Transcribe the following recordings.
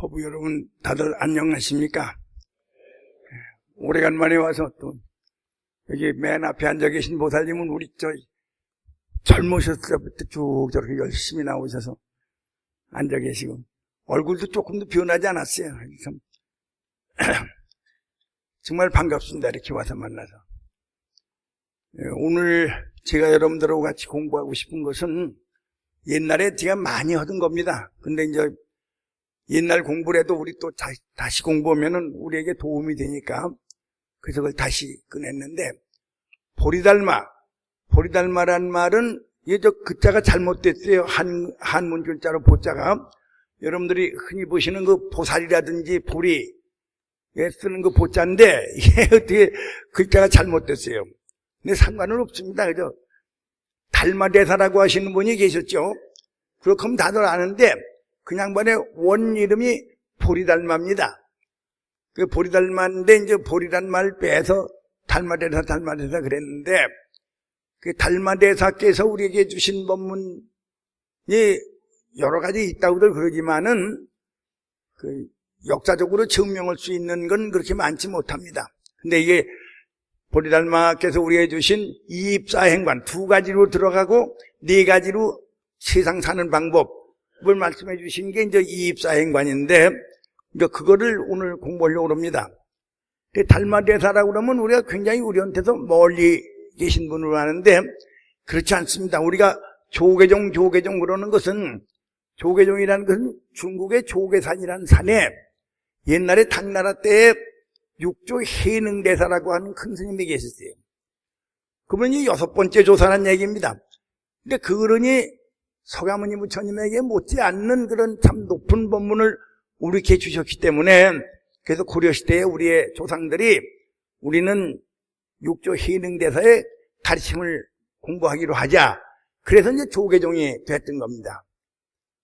허부 여러분 다들 안녕하십니까? 오래간만에 와서 또 여기 맨 앞에 앉아 계신 보살님은 우리 젊으셨을 때부터 쭉 저렇게 열심히 나오셔서 앉아 계시고 얼굴도 조금도 변하지 않았어요. 참 정말 반갑습니다. 이렇게 와서 만나서. 오늘 제가 여러분들하고 같이 공부하고 싶은 것은 옛날에 제가 많이 하던 겁니다. 근데 이제 옛날 공부를 해도 우리 또 다시 공부하면은 우리에게 도움이 되니까 그래서 그걸 다시 꺼냈는데, 보리달마란 말은 글자가 잘못됐어요. 한문 글자로 보자가. 여러분들이 흔히 보시는 그 보살이라든지 보리에 쓰는 그 보자인데 이게 어떻게 글자가 잘못됐어요. 근데 상관은 없습니다. 그죠? 달마대사라고 하시는 분이 계셨죠. 그렇게 하면 다들 아는데 그 양반의 원 이름이 보리달마입니다. 그 보리달마인데 이제 보리란 말 빼서 달마대사 그랬는데, 그 달마대사께서 우리에게 주신 법문이 여러 가지 있다고들 그러지만은 그 역사적으로 증명할 수 있는 건 그렇게 많지 못합니다. 근데 이게 보리달마께서 우리에게 주신 이입사행관 두 가지로 들어가고 네 가지로 세상 사는 방법을 말씀해 주신 게 이제 이입사행관인데, 이제 그거를 오늘 공부하려고 합니다. 달마대사라고 그러면 우리가 굉장히 우리한테서 멀리 계신 분으로 아는데 그렇지 않습니다. 우리가 조계종 그러는 것은, 조계종이라는 것은 중국의 조계산이라는 산에 옛날에 당나라 때에 육조 해능대사라고 하는 큰 스님이 계셨어요. 그분이 6번째 조사라는 얘기입니다. 근데 그러니 서가모니 부처님에게 못지않는 그런 참 높은 법문을 우리에게 주셨기 때문에, 그래서 고려시대에 우리의 조상들이 우리는 육조 해능대사의 가르침을 공부하기로 하자. 그래서 이제 조계종이 됐던 겁니다.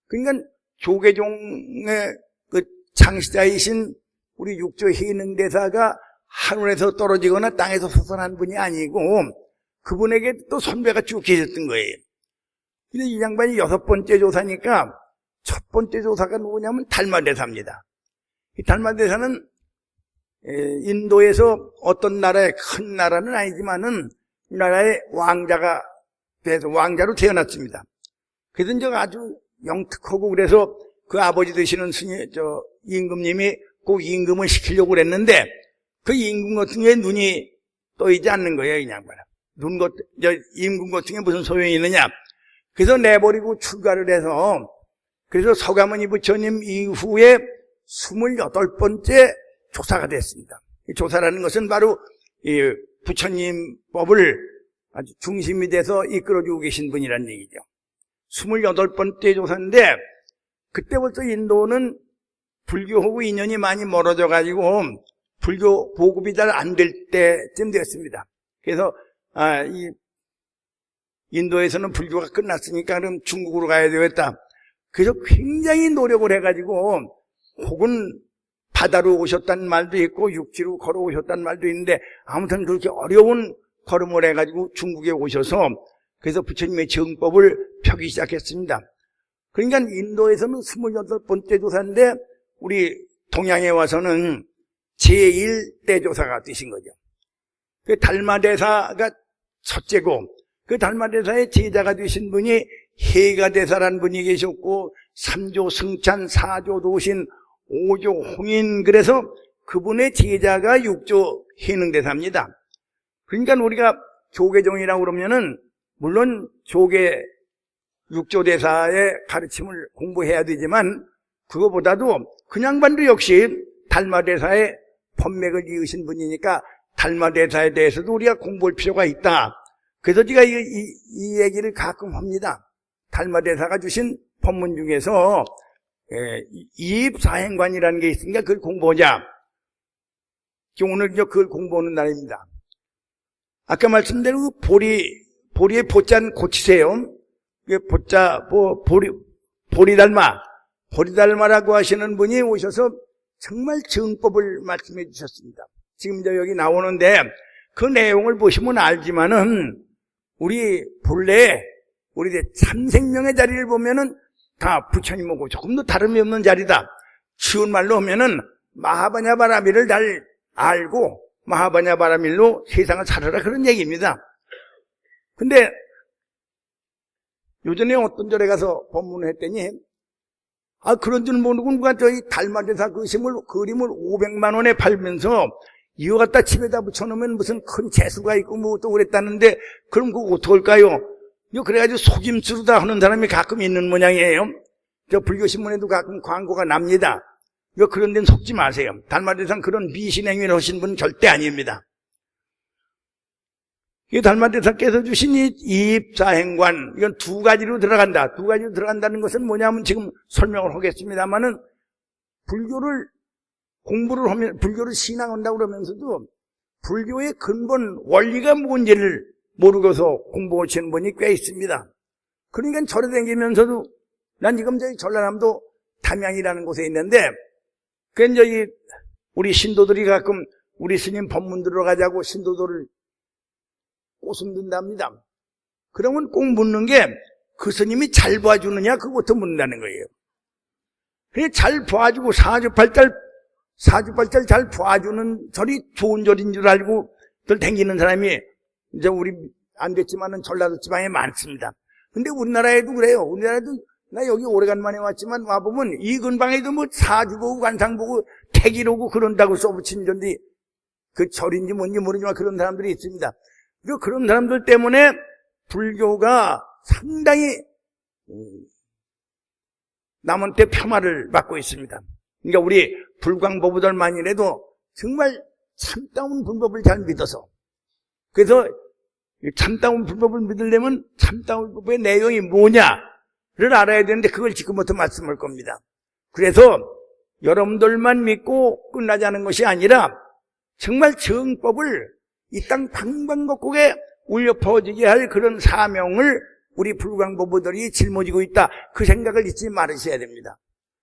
그러니까 조계종의 그 창시자이신 우리 육조 해능대사가 하늘에서 떨어지거나 땅에서 솟아난 분이 아니고 그분에게 또 선배가 쭉 계셨던 거예요. 근데 이 양반이 6번째 조사니까 첫 번째 조사가 누구냐면 달마대사입니다. 이 달마대사는 인도에서 어떤 나라의 큰 나라는 아니지만은 이 나라의 왕자가 돼서 왕자로 태어났습니다. 그래서 이제 아주 영특하고, 그래서 그 아버지 되시는 임금님이 꼭 임금을 시키려고 그랬는데 그 임금 같은 게 눈이 떠이지 않는 거예요. 이 양반은. 임금 같은 게 무슨 소용이 있느냐. 그래서 내버리고 출가를 해서, 그래서 서가모니 부처님 이후에 28번째 조사가 됐습니다. 이 조사라는 것은 바로 이 부처님 법을 아주 중심이 돼서 이끌어주고 계신 분이라는 얘기죠. 28번째 조사인데, 그때부터 인도는 불교하고 인연이 많이 멀어져 가지고 불교 보급이 잘 안 될 때쯤 되었습니다. 그래서 이 인도에서는 불교가 끝났으니까 그럼 중국으로 가야 되겠다. 그래서 굉장히 노력을 해가지고, 혹은 바다로 오셨다는 말도 있고 육지로 걸어오셨다는 말도 있는데, 아무튼 그렇게 어려운 걸음을 해가지고 중국에 오셔서 그래서 부처님의 정법을 펴기 시작했습니다. 그러니까 인도에서는 28번째 조사인데 우리 동양에 와서는 제1대 조사가 되신 거죠. 그 달마대사가 첫째고, 그 달마대사의 제자가 되신 분이 해가대사라는 분이 계셨고, 3조 승찬, 4조 도신, 5조 홍인, 그래서 그분의 제자가 6조 해능대사입니다. 그러니까 우리가 조계종이라고 그러면은 물론 조계 6조 대사의 가르침을 공부해야 되지만, 그거보다도 그냥 반도 역시 달마대사의 법맥을 이으신 분이니까 달마대사에 대해서도 우리가 공부할 필요가 있다. 그래서 제가 이 얘기를 가끔 합니다. 달마대사가 주신 법문 중에서 이입사행관이라는 게 있으니까 그걸 공부하자. 오늘 그걸 공부하는 날입니다. 아까 말씀대로 보리의 보자는 고치세요. 보리달마라고 하시는 분이 오셔서 정말 정법을 말씀해 주셨습니다. 지금 여기 나오는데 그 내용을 보시면 알지만은 우리 본래 우리 참생명의 자리를 보면은 다 부처님하고 조금도 다름이 없는 자리다. 쉬운 말로 하면은 마하바냐바라밀을 잘 알고 마하바냐바라밀로 세상을 살아라, 그런 얘기입니다. 근데 요전에 어떤 절에 가서 법문을 했더니 그런 줄 모르고 누가 저희 달마대사 그 그림을 500만 원에 팔면서 이거 갖다 집에다 붙여놓으면 무슨 큰 재수가 있고 뭐 또 그랬다는데 그럼 그거 어떡할까요? 그래가지고 속임수로다 하는 사람이 가끔 있는 모양이에요. 저 불교신문에도 가끔 광고가 납니다. 그런 데는 속지 마세요. 달마대상 그런 미신행위를 하신 분은 절대 아닙니다. 이 달마대사께서 주신 이 이입사행관, 이건 두 가지로 들어간다. 두 가지로 들어간다는 것은 뭐냐면 지금 설명을 하겠습니다만은 불교를 공부를 하면, 불교를 신앙한다고 그러면서도 불교의 근본 원리가 뭔지를 모르고서 공부하시는 분이 꽤 있습니다. 그러니까 절에 다니면서도 난 지금 저희 전라남도 담양이라는 곳에 있는데 저희 우리 신도들이 가끔 우리 스님 법문 들어가자고 신도들을 꼬순든답니다. 그러면 꼭 묻는 게 그 스님이 잘 봐주느냐 그것부터 묻는다는 거예요. 그래 잘 봐주고 사주팔절 잘 봐주는 절이 좋은 절인 줄 알고 들 댕기는 사람이 이제 우리 안 됐지만은 전라도 지방에 많습니다. 근데 우리나라에도 그래요. 우리나라에도 나 여기 오래간만에 왔지만 와보면 이 근방에도 뭐 사주 보고 관상 보고 택일 오고 그런다고 써붙인 전데 그 절인지 뭔지 모르지만 그런 사람들이 있습니다. 그런 사람들 때문에 불교가 상당히 남한테 폄하를 받고 있습니다. 그러니까 우리 불광보부들만이라도 정말 참다운 불법을 잘 믿어서, 그래서 참다운 불법을 믿으려면 참다운 불법의 내용이 뭐냐를 알아야 되는데 그걸 지금부터 말씀할 겁니다. 그래서 여러분들만 믿고 끝나지 않은 것이 아니라 정말 정법을 이 땅 방방곡곡에 울려 퍼지게 할 그런 사명을 우리 불광보부들이 짊어지고 있다, 그 생각을 잊지 말으셔야 됩니다.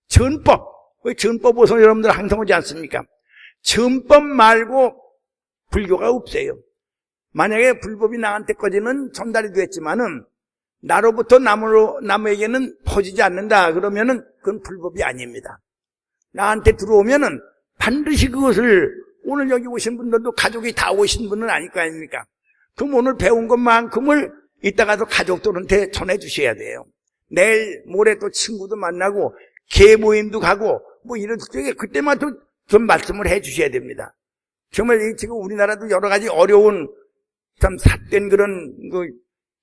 전법, 전법에서 여러분들 항상 오지 않습니까? 전법 말고 불교가 없어요. 만약에 불법이 나한테까지는 전달이 됐지만은 나로부터 남에게는 퍼지지 않는다 그러면은 그건 불법이 아닙니다. 나한테 들어오면은 반드시 그것을, 오늘 여기 오신 분들도 가족이 다 오신 분은 아닐 거 아닙니까? 그럼 오늘 배운 것만큼을 이따가도 가족들한테 전해 주셔야 돼요. 내일 모레 또 친구도 만나고 계모임도 가고 뭐 이런 적에 그때만 좀 말씀을 해 주셔야 됩니다. 정말 지금 우리나라도 여러 가지 어려운 참 삿된 그런 그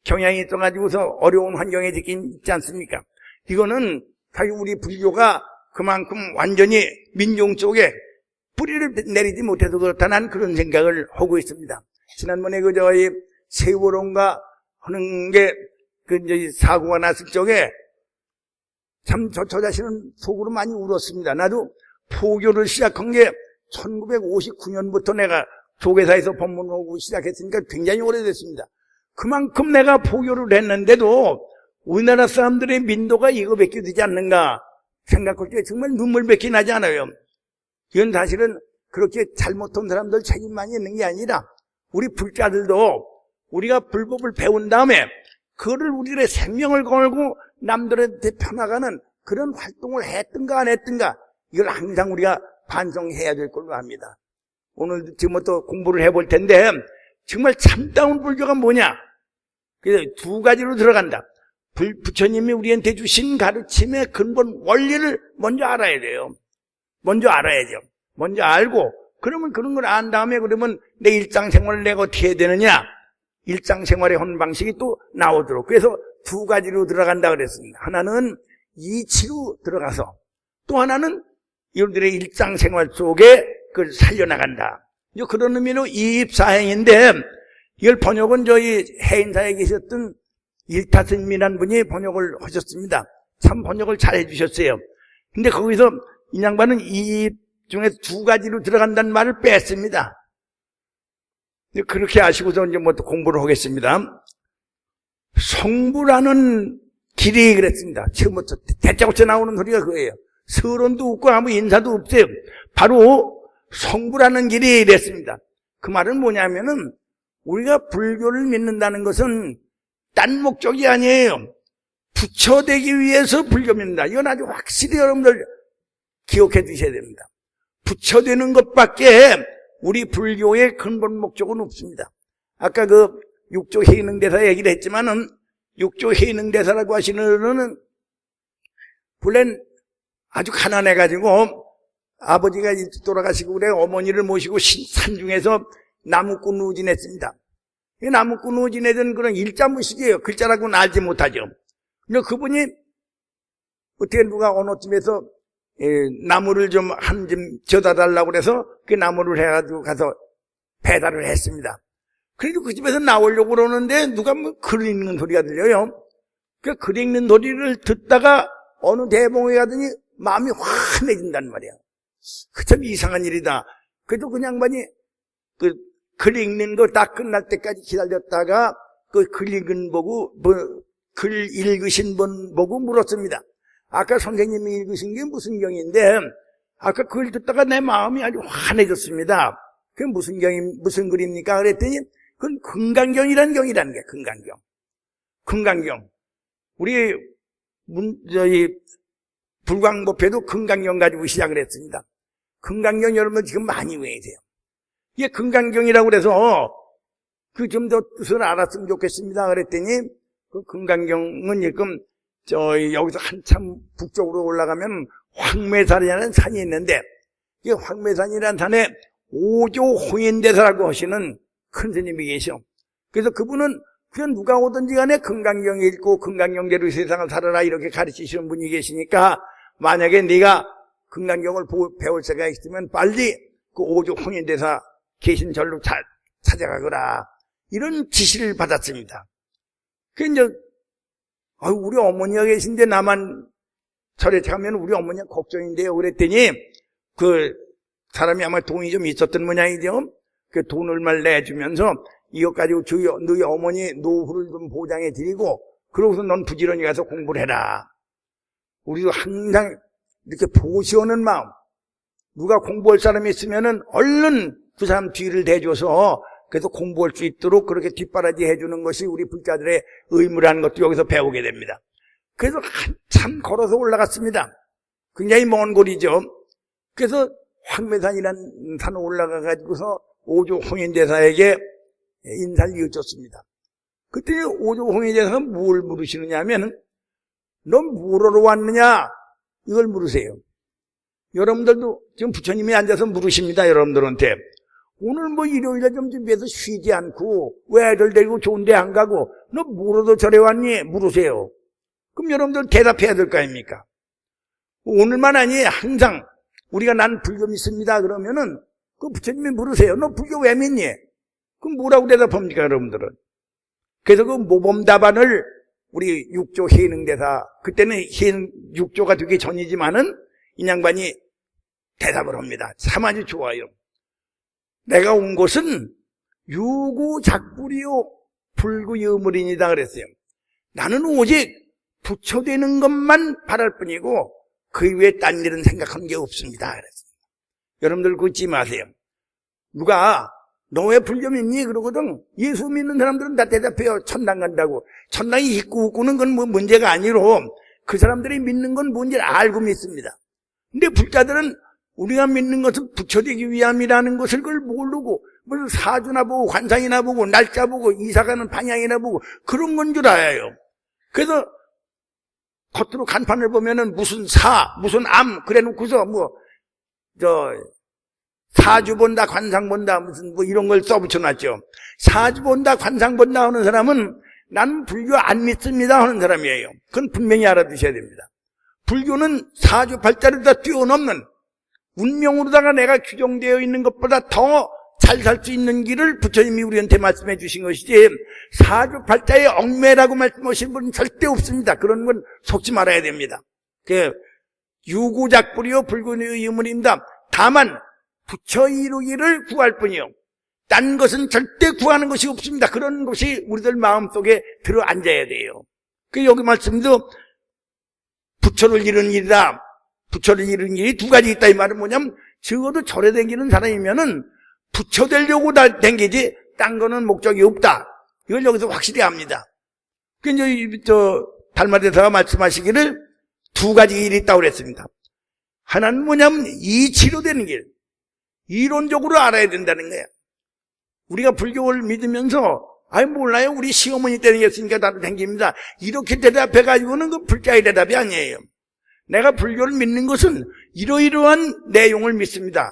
경향이 있어가지고서 어려운 환경에 있지 않습니까? 이거는 사실 우리 불교가 그만큼 완전히 민중 쪽에 뿌리를 내리지 못해서 그렇다, 난 그런 생각을 하고 있습니다. 지난번에 저희 세월호인가 하는 게 이제 사고가 났을 적에 참 저 자신은 속으로 많이 울었습니다. 나도 포교를 시작한 게 1959년부터 내가 조계사에서 법문하고 시작했으니까 굉장히 오래됐습니다. 그만큼 내가 포교를 했는데도 우리나라 사람들의 민도가 이거밖에 되지 않는가 생각할 때 정말 눈물밖에 나지 않아요. 이건 사실은 그렇게 잘못한 사람들 책임만 있는 게 아니라 우리 불자들도 우리가 불법을 배운 다음에 그거를 우리의 생명을 걸고 남들한테 펴나가는 그런 활동을 했든가 안 했든가, 이걸 항상 우리가 반성해야 될 걸로 합니다. 오늘 지금부터 공부를 해볼 텐데 정말 참다운 불교가 뭐냐? 그래서 두 가지로 들어간다. 부처님이 우리한테 주신 가르침의 근본 원리를 먼저 알아야 돼요. 먼저 알아야죠. 먼저 알고, 그러면 그런 걸 안 다음에 그러면 내 일상생활을 내가 어떻게 해야 되느냐? 일상생활의 하는 방식이 또 나오도록. 그래서 두 가지로 들어간다 그랬습니다. 하나는 이치로 들어가서, 또 하나는 여러분들의 일상생활 속에 그걸 살려나간다. 그런 의미로 이입사행인데, 이걸 번역은 저희 해인사에 계셨던 일타스님이라는 분이 번역을 하셨습니다. 참 번역을 잘 해주셨어요. 근데 거기서 이 양반은 이입 중에 두 가지로 들어간다는 말을 뺐습니다. 그렇게 아시고서 이제 뭐 또 공부를 하겠습니다. 성부라는 길이 그랬습니다. 처음부터 대짜고쳐 나오는 소리가 그거예요. 서론도 없고 아무 인사도 없어요. 바로 성부라는 길이 이랬습니다. 그 말은 뭐냐면은 우리가 불교를 믿는다는 것은 딴 목적이 아니에요. 부처되기 위해서 불교 믿는다. 이건 아주 확실히 여러분들 기억해 두셔야 됩니다. 부처되는 것밖에 우리 불교의 근본 목적은 없습니다. 아까 그 육조 해능대사 얘기를 했지만은, 육조 해능대사라고 하시는 분은 본래는 아주 가난해가지고 아버지가 일찍 돌아가시고 그래 어머니를 모시고 산중에서 나무꾼 우진했습니다. 나무꾼 우진했던 그런 일자무식이에요. 글자라고는 알지 못하죠. 근데 그분이 어떻게 누가 어느 쯤에서 나무를 좀 한 점 져다 달라고 그래서 그 나무를 해가지고 가서 배달을 했습니다. 그래도 그 집에서 나오려고 그러는데 누가 뭐 글 읽는 소리가 들려요. 그 글 읽는 소리를 듣다가 어느 대봉에 가더니 마음이 환해진단 말이야. 그 참 이상한 일이다. 그래도 그 양반이 그 글 읽는 거 딱 끝날 때까지 기다렸다가 그 글 읽은 보고 글 읽으신 분 보고 물었습니다. 아까 선생님이 읽으신 게 무슨 경인데 아까 그걸 듣다가 내 마음이 아주 환해졌습니다. 그게 무슨 글입니까? 그랬더니 그건 금강경이라는 경이라는 게 금강경. 금강경. 우리 저희 불광법회도 금강경 가지고 시작을 했습니다. 금강경 여러분 지금 많이 외우세요. 이게 금강경이라고 그래서 그 좀 더 뜻을 알았으면 좋겠습니다. 그랬더니 그 금강경은 지금 여기서 한참 북쪽으로 올라가면 황매산이라는 산이 있는데 이 황매산이라는 산에 오조홍인대사라고 하시는 큰 스님이 계셔. 그래서 그분은 그냥 누가 오든지 간에 금강경 읽고 금강경대로 세상을 살아라 이렇게 가르치시는 분이 계시니까 만약에 네가 금강경을 배울 생각이 있으면 빨리 그 오조홍인대사 계신 절로 찾아가거라 이런 지시를 받았습니다. 그 이제 우리 어머니가 계신데 나만 절에 가면 우리 어머니가 걱정인데요. 그랬더니 그 사람이 아마 돈이 좀 있었던 모양이죠. 그 돈을 말 내주면서 이것 가지고 너희 어머니 노후를 좀 보장해 드리고 그러고서 넌 부지런히 가서 공부를 해라. 우리도 항상 이렇게 보시오는 마음. 누가 공부할 사람이 있으면은 얼른 그 사람 뒤를 대줘서 그래서 공부할 수 있도록 그렇게 뒷바라지 해주는 것이 우리 불자들의 의무라는 것도 여기서 배우게 됩니다. 그래서 한참 걸어서 올라갔습니다. 굉장히 먼 거리죠. 그래서 황매산이라는 산에 올라가가지고서 오조홍인대사에게 인사를 여쭙습니다. 그때 오조홍인대사가 뭘 물으시느냐 하면 넌 뭐로 왔느냐 이걸 물으세요. 여러분들도 지금 부처님이 앉아서 물으십니다. 여러분들한테 오늘 뭐 일요일에 좀 집에서 쉬지 않고 왜 애들 데리고 좋은 데 안 가고 너 뭐로도 절에 왔니? 물으세요. 그럼 여러분들 대답해야 될 거 아닙니까? 오늘만 아니 항상 우리가 난 불교 믿습니다 그러면은 그 부처님이 물으세요. 너 불교 왜 믿니? 그럼 뭐라고 대답합니까 여러분들은? 그래서 그 모범답안을 우리 육조 해능대사 그때는 육조가 되기 전이지만은 이 양반이 대답을 합니다. 참 아주 좋아요. 내가 온 곳은 유구작불이요 불구유물인이다 그랬어요. 나는 오직 부처되는 것만 바랄 뿐이고 그 이외에 딴 일은 생각한 게 없습니다 그랬어요. 여러분들 그거 잊지 마세요. 누가 너 왜 불교 믿니? 그러거든. 예수 믿는 사람들은 다 대답해요. 천당 간다고. 천당이 있고 없고는 그건 뭐 문제가 아니로 그 사람들이 믿는 건 뭔지를 알고 믿습니다. 근데 불자들은 우리가 믿는 것은 부처되기 위함이라는 것을 그걸 모르고 무슨 사주나 보고 관상이나 보고 날짜 보고 이사가는 방향이나 보고 그런 건 줄 알아요. 그래서 겉으로 간판을 보면은 무슨 무슨 암 그래 놓고서 사주 본다 관상 본다 무슨 이런 걸 써붙여놨죠. 사주 본다 관상 본다 하는 사람은 난 불교 안 믿습니다 하는 사람이에요. 그건 분명히 알아두셔야 됩니다. 불교는 사주 발자를 다 뛰어넘는 운명으로다가 내가 규정되어 있는 것보다 더 잘 살 수 있는 길을 부처님이 우리한테 말씀해 주신 것이지 사주 발자의 얽매라고 말씀하신 분은 절대 없습니다. 그런 건 속지 말아야 됩니다. 유구작불이요 불구유물입니다. 다만 부처 이루기를 구할 뿐이요 딴 것은 절대 구하는 것이 없습니다. 그런 것이 우리들 마음속에 들어 앉아야 돼요. 여기 말씀도 부처를 이루는 일이다. 부처를 이루는 일이 두 가지 있다 이 말은 뭐냐면 적어도 절에 다니는 사람이면은 부처 되려고 다니지 딴 거는 목적이 없다. 이걸 여기서 확실히 압니다. 달마대사가 말씀하시기를 두 가지 일이 있다고 그랬습니다. 하나는 뭐냐면 이치로 되는 길. 이론적으로 알아야 된다는 거예요. 우리가 불교를 믿으면서 몰라요. 우리 시어머니 때문이었으니까 나도 댕깁니다. 이렇게 대답해가지고는 그 불자의 대답이 아니에요. 내가 불교를 믿는 것은 이러이러한 내용을 믿습니다.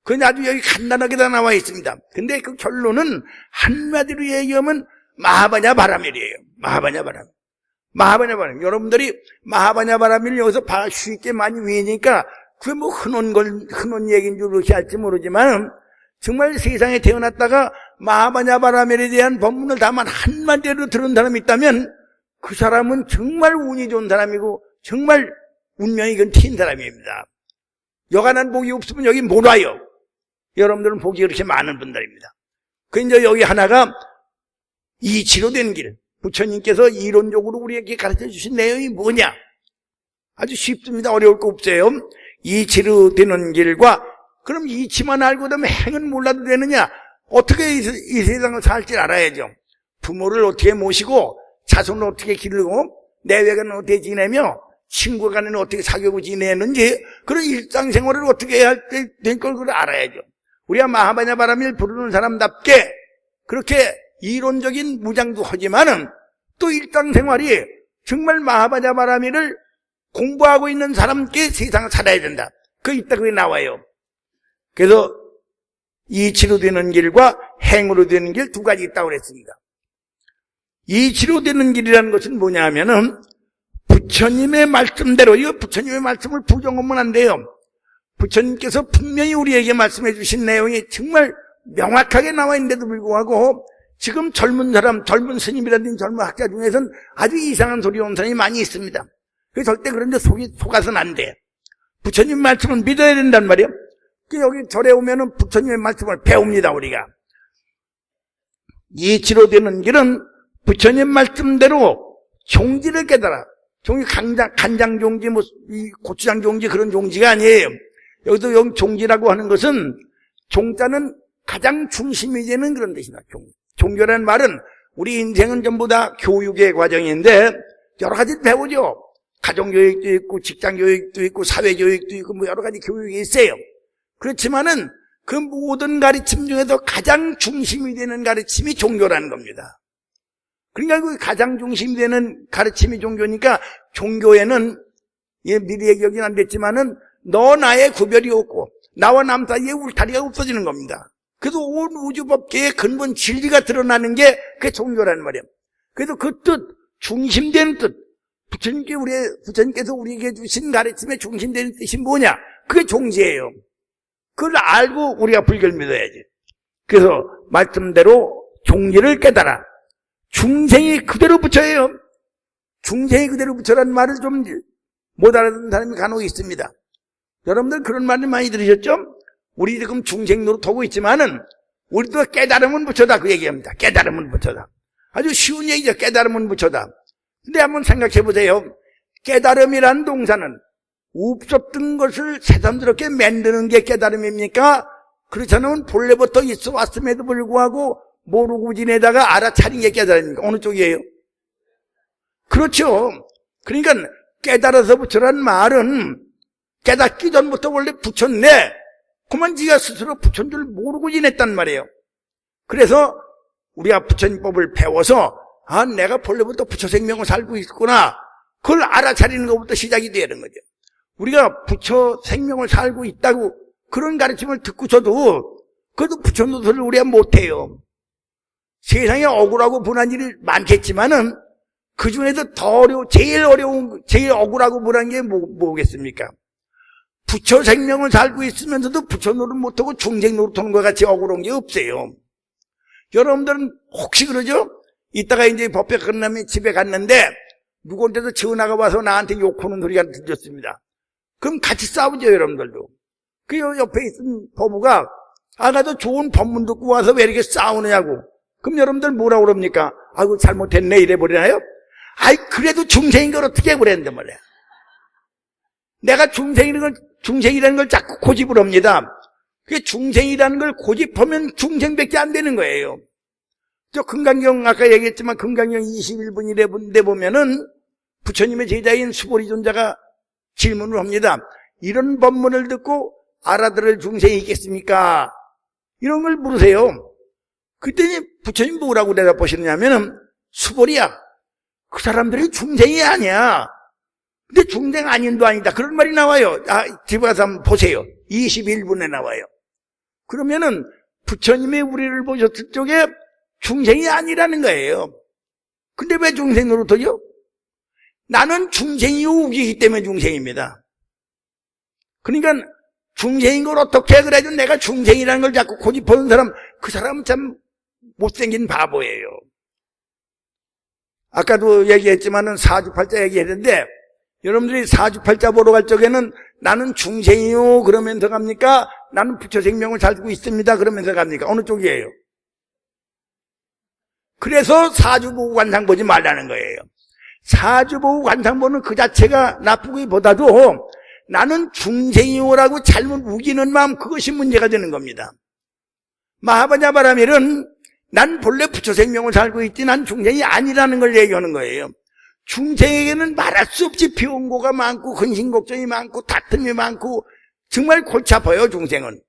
그건 아주 여기 간단하게 다 나와 있습니다. 근데 그 결론은 한마디로 얘기하면 마하바냐 바라밀이에요. 마하바냐 바라밀. 마하바냐 바라밀. 여러분들이 마하바냐 바라밀을 여기서 쉽게 많이 외우니까 그게 뭐 흔한 얘기인 줄 그렇게 할지 모르지만 정말 세상에 태어났다가 마하바냐 바라밀에 대한 법문을 다만 한마디로 들은 사람이 있다면 그 사람은 정말 운이 좋은 사람이고 정말 운명이 튼 사람입니다. 여간한 복이 없으면 여기 못 와요. 여러분들은 복이 그렇게 많은 분들입니다. 그 이제 여기 하나가 이치로 되는 길. 부처님께서 이론적으로 우리에게 가르쳐 주신 내용이 뭐냐? 아주 쉽습니다. 어려울 거 없어요. 이치로 되는 길과 그럼 이치만 알고 되면 행은 몰라도 되느냐? 어떻게 이 세상을 살지 알아야죠. 부모를 어떻게 모시고 자손을 어떻게 기르고 내외간은 어떻게 지내며 친구 간에는 어떻게 사귀고 지내는지 그런 일상생활을 어떻게 해야 할 때 될 걸 그걸 알아야죠. 우리가 마하바냐 바라밀 부르는 사람답게 그렇게 이론적인 무장도 하지만은 또 일상생활이 정말 마하바냐 바라밀을 공부하고 있는 사람께 세상을 살아야 된다. 그게 나와요. 그래서 이치로 되는 길과 행으로 되는 길 두 가지 있다고 그랬습니다. 이치로 되는 길이라는 것은 뭐냐 하면은 부처님의 말씀대로, 이거 부처님의 말씀을 부정하면 안 돼요. 부처님께서 분명히 우리에게 말씀해 주신 내용이 정말 명확하게 나와 있는데도 불구하고 지금 젊은 젊은 스님이라든지 젊은 학자 중에서는 아주 이상한 소리 온 사람이 많이 있습니다. 그래서 절대 그런 데 속아서는 안 돼. 부처님 말씀은 믿어야 된단 말이에요. 여기 절에 오면은 부처님의 말씀을 배웁니다, 우리가. 이치로 되는 길은 부처님 말씀대로 종지를 깨달아. 간장 종지, 이 고추장 종지 그런 종지가 아니에요. 여기도 여기 종지라고 하는 것은 종자는 가장 중심이 되는 그런 뜻이다. 종교라는 말은 우리 인생은 전부 다 교육의 과정인데 여러 가지 배우죠. 가정교육도 있고 직장교육도 있고 사회교육도 있고 뭐 여러 가지 교육이 있어요. 그렇지만은 그 모든 가르침 중에서 가장 중심이 되는 가르침이 종교라는 겁니다. 그러니까 그 가장 중심이 되는 가르침이 종교니까 종교에는 미리 얘기는 안 됐지만은 너 나의 구별이 없고 나와 남 사이에 울타리가 없어지는 겁니다. 그래서 온 우주법계의 근본 진리가 드러나는 게 그게 종교라는 말이에요. 그래서 그 뜻, 중심되는 뜻, 부처님께서 우리에게 주신 가르침의 중심되는 뜻이 뭐냐? 그게 종지예요. 그걸 알고 우리가 불교를 믿어야지. 그래서 말씀대로 종지를 깨달아. 중생이 그대로 부처예요. 중생이 그대로 부처라는 말을 좀 못 알아듣는 사람이 간혹 있습니다. 여러분들 그런 말을 많이 들으셨죠? 우리 지금 중생 노릇하고 있지만은 우리도 깨달으면 부처다 그 얘기합니다. 깨달으면 부처다. 아주 쉬운 얘기죠. 깨달으면 부처다. 근데 한번 생각해 보세요. 깨달음이란 동사는 없었던 것을 새삼스럽게 만드는 게 깨달음입니까? 그렇지 않으면 본래부터 있어 왔음에도 불구하고 모르고 지내다가 알아차린 게 깨달음입니까? 어느 쪽이에요? 그렇죠. 그러니까 깨달아서 부처란 말은 깨닫기 전부터 원래 부처인데 그만 지가 스스로 부처인 줄 모르고 지냈단 말이에요. 그래서 우리가 부처님법을 배워서 내가 본래부터 부처 생명을 살고 있구나 그걸 알아차리는 것부터 시작이 되는 거죠. 우리가 부처 생명을 살고 있다고 그런 가르침을 듣고서도 그래도 부처 노릇을 우리가 못해요. 세상에 억울하고 분한 일이 많겠지만은 그 중에서 제일 억울하고 분한 게 뭐겠습니까? 부처 생명을 살고 있으면서도 부처 노릇 못하고 중생 노릇하는 것 같이 억울한 게 없어요. 여러분들은 혹시 그러죠? 이따가 이제 법회 끝나면 집에 갔는데 누구한테도 전화가 와서 나한테 욕하는 소리가 들렸습니다. 그럼 같이 싸우죠, 여러분들도. 그 옆에 있는 법우가 나도 좋은 법문 듣고 와서 왜 이렇게 싸우느냐고. 그럼 여러분들 뭐라고 그럽니까? 아이고 잘못했네 이래버리나요? 그래도 중생인 걸 어떻게 그랬는데 말이야. 내가 중생이라는 걸 자꾸 고집을 합니다. 그게 중생이라는 걸 고집하면 중생밖에 안 되는 거예요. 저 금강경 아까 얘기했지만 금강경 21분인데 보면은 부처님의 제자인 수보리 존자가 질문을 합니다. 이런 법문을 듣고 알아들을 중생이 있겠습니까? 이런 걸 물으세요. 그랬더니 부처님 뭐라고 대답하시느냐면은, 수보리야, 그 사람들이 중생이 아니야. 근데 중생 아닌도 아니다. 그런 말이 나와요. 집에 가서 한번 보세요. 21분에 나와요. 그러면은 부처님이 우리를 보셨을 적에 중생이 아니라는 거예요. 근데 왜 중생 노릇하죠? 나는 중생이요 우기이기 때문에 중생입니다. 그러니까 중생인 걸 어떻게 그래도 내가 중생이라는 걸 자꾸 고집하는 사람, 그 사람은 참 못생긴 바보예요. 아까도 얘기했지만은 사주팔자 얘기했는데, 여러분들이 사주팔자 보러 갈 적에는 나는 중생이요 그러면서 갑니까? 나는 부처 생명을 살고 있습니다 그러면서 갑니까? 어느 쪽이에요? 그래서 사주보고 관상 보지 말라는 거예요. 사주보고 관상 보는 그 자체가 나쁘기보다도 나는 중생이요라고 잘못 우기는 마음, 그것이 문제가 되는 겁니다. 마하바냐바라밀은 난 본래 부처 생명을 살고 있지 난 중생이 아니라는 걸 얘기하는 거예요. 중생에게는 말할 수 없이 비원고가 많고 근심 걱정이 많고 다툼이 많고 정말 골치 아파요 중생은.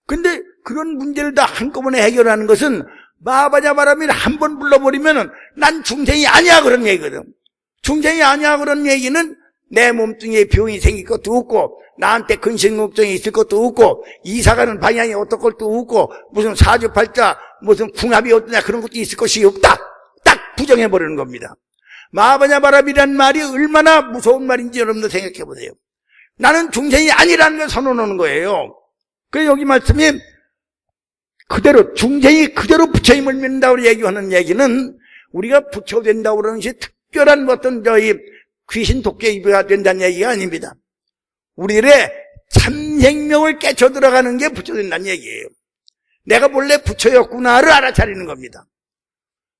근데 그런 문제를 다 한꺼번에 해결하는 것은 마하바냐바라밀 한 번 불러버리면 난 중생이 아니야 그런 얘기거든. 중생이 아니야 그런 얘기는 내 몸뚱이에 병이 생길 것도 없고 나한테 근심 걱정이 있을 것도 없고 이사가는 방향이 어떨 것도 없고 무슨 사주팔자 무슨 궁합이 어떠냐 그런 것도 있을 것이 없다. 딱 부정해버리는 겁니다. 마하바냐바라밀이라는 말이 얼마나 무서운 말인지 여러분들 생각해 보세요. 나는 중생이 아니라는 걸 선언하는 거예요. 그래서 여기 말씀이 그대로 중생이 그대로 부처님을 믿는다고 얘기하는 얘기는 우리가 부처 된다고 그러는 것이 특별한 어떤 저희 귀신 도깨비가 된다는 얘기가 아닙니다. 우리들의 참생명을 깨쳐 들어가는 게 부처 된다는 얘기예요. 내가 본래 부처였구나를 알아차리는 겁니다.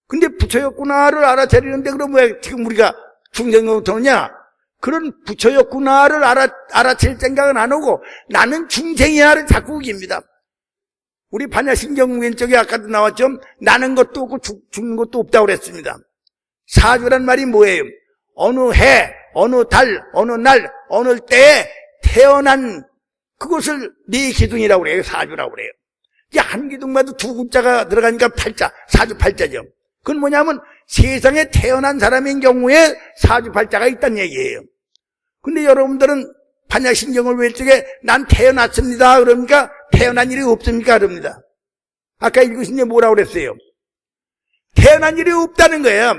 근데 부처였구나를 알아차리는데 그럼 왜 지금 우리가 중생으로 터느냐? 그런 부처였구나를 알아챌 생각은 안 하고 나는 중생이야를 자꾸 우깁니다. 우리 반야신경 왼쪽에 아까도 나왔죠? 나는 것도 없고 죽는 것도 없다고 그랬습니다. 사주란 말이 뭐예요? 어느 해, 어느 달, 어느 날, 어느 때에 태어난 그것을 네 기둥이라고 그래요. 사주라고 그래요. 이제 한 기둥마다 두 글자가 들어가니까 팔자, 사주팔자죠. 그건 뭐냐면 세상에 태어난 사람인 경우에 사주팔자가 있다는 얘기예요. 근데 여러분들은 반야신경을 왼쪽에 난 태어났습니다 그러니까 태어난 일이 없습니까? 그럽니다. 아까 읽으신 게 뭐라고 그랬어요? 태어난 일이 없다는 거예요.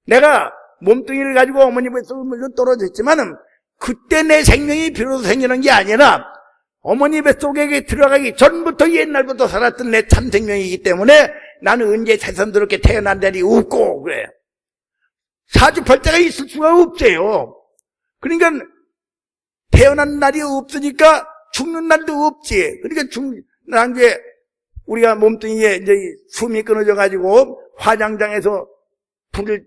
내가 몸뚱이를 가지고 어머니 뱃속에 물론 떨어졌지만은 그때 내 생명이 비로소 생기는 게 아니라 어머니 뱃속에 들어가기 전부터 옛날부터 살았던 내 참 생명이기 때문에 나는 언제 자연스럽게 태어난 날이 없고 그래요. 사주팔자가 있을 수가 없어요. 그러니까 태어난 날이 없으니까 죽는 날도 없지. 그러니까 나중에 우리가 몸뚱이에 이제 숨이 끊어져 가지고 화장장에서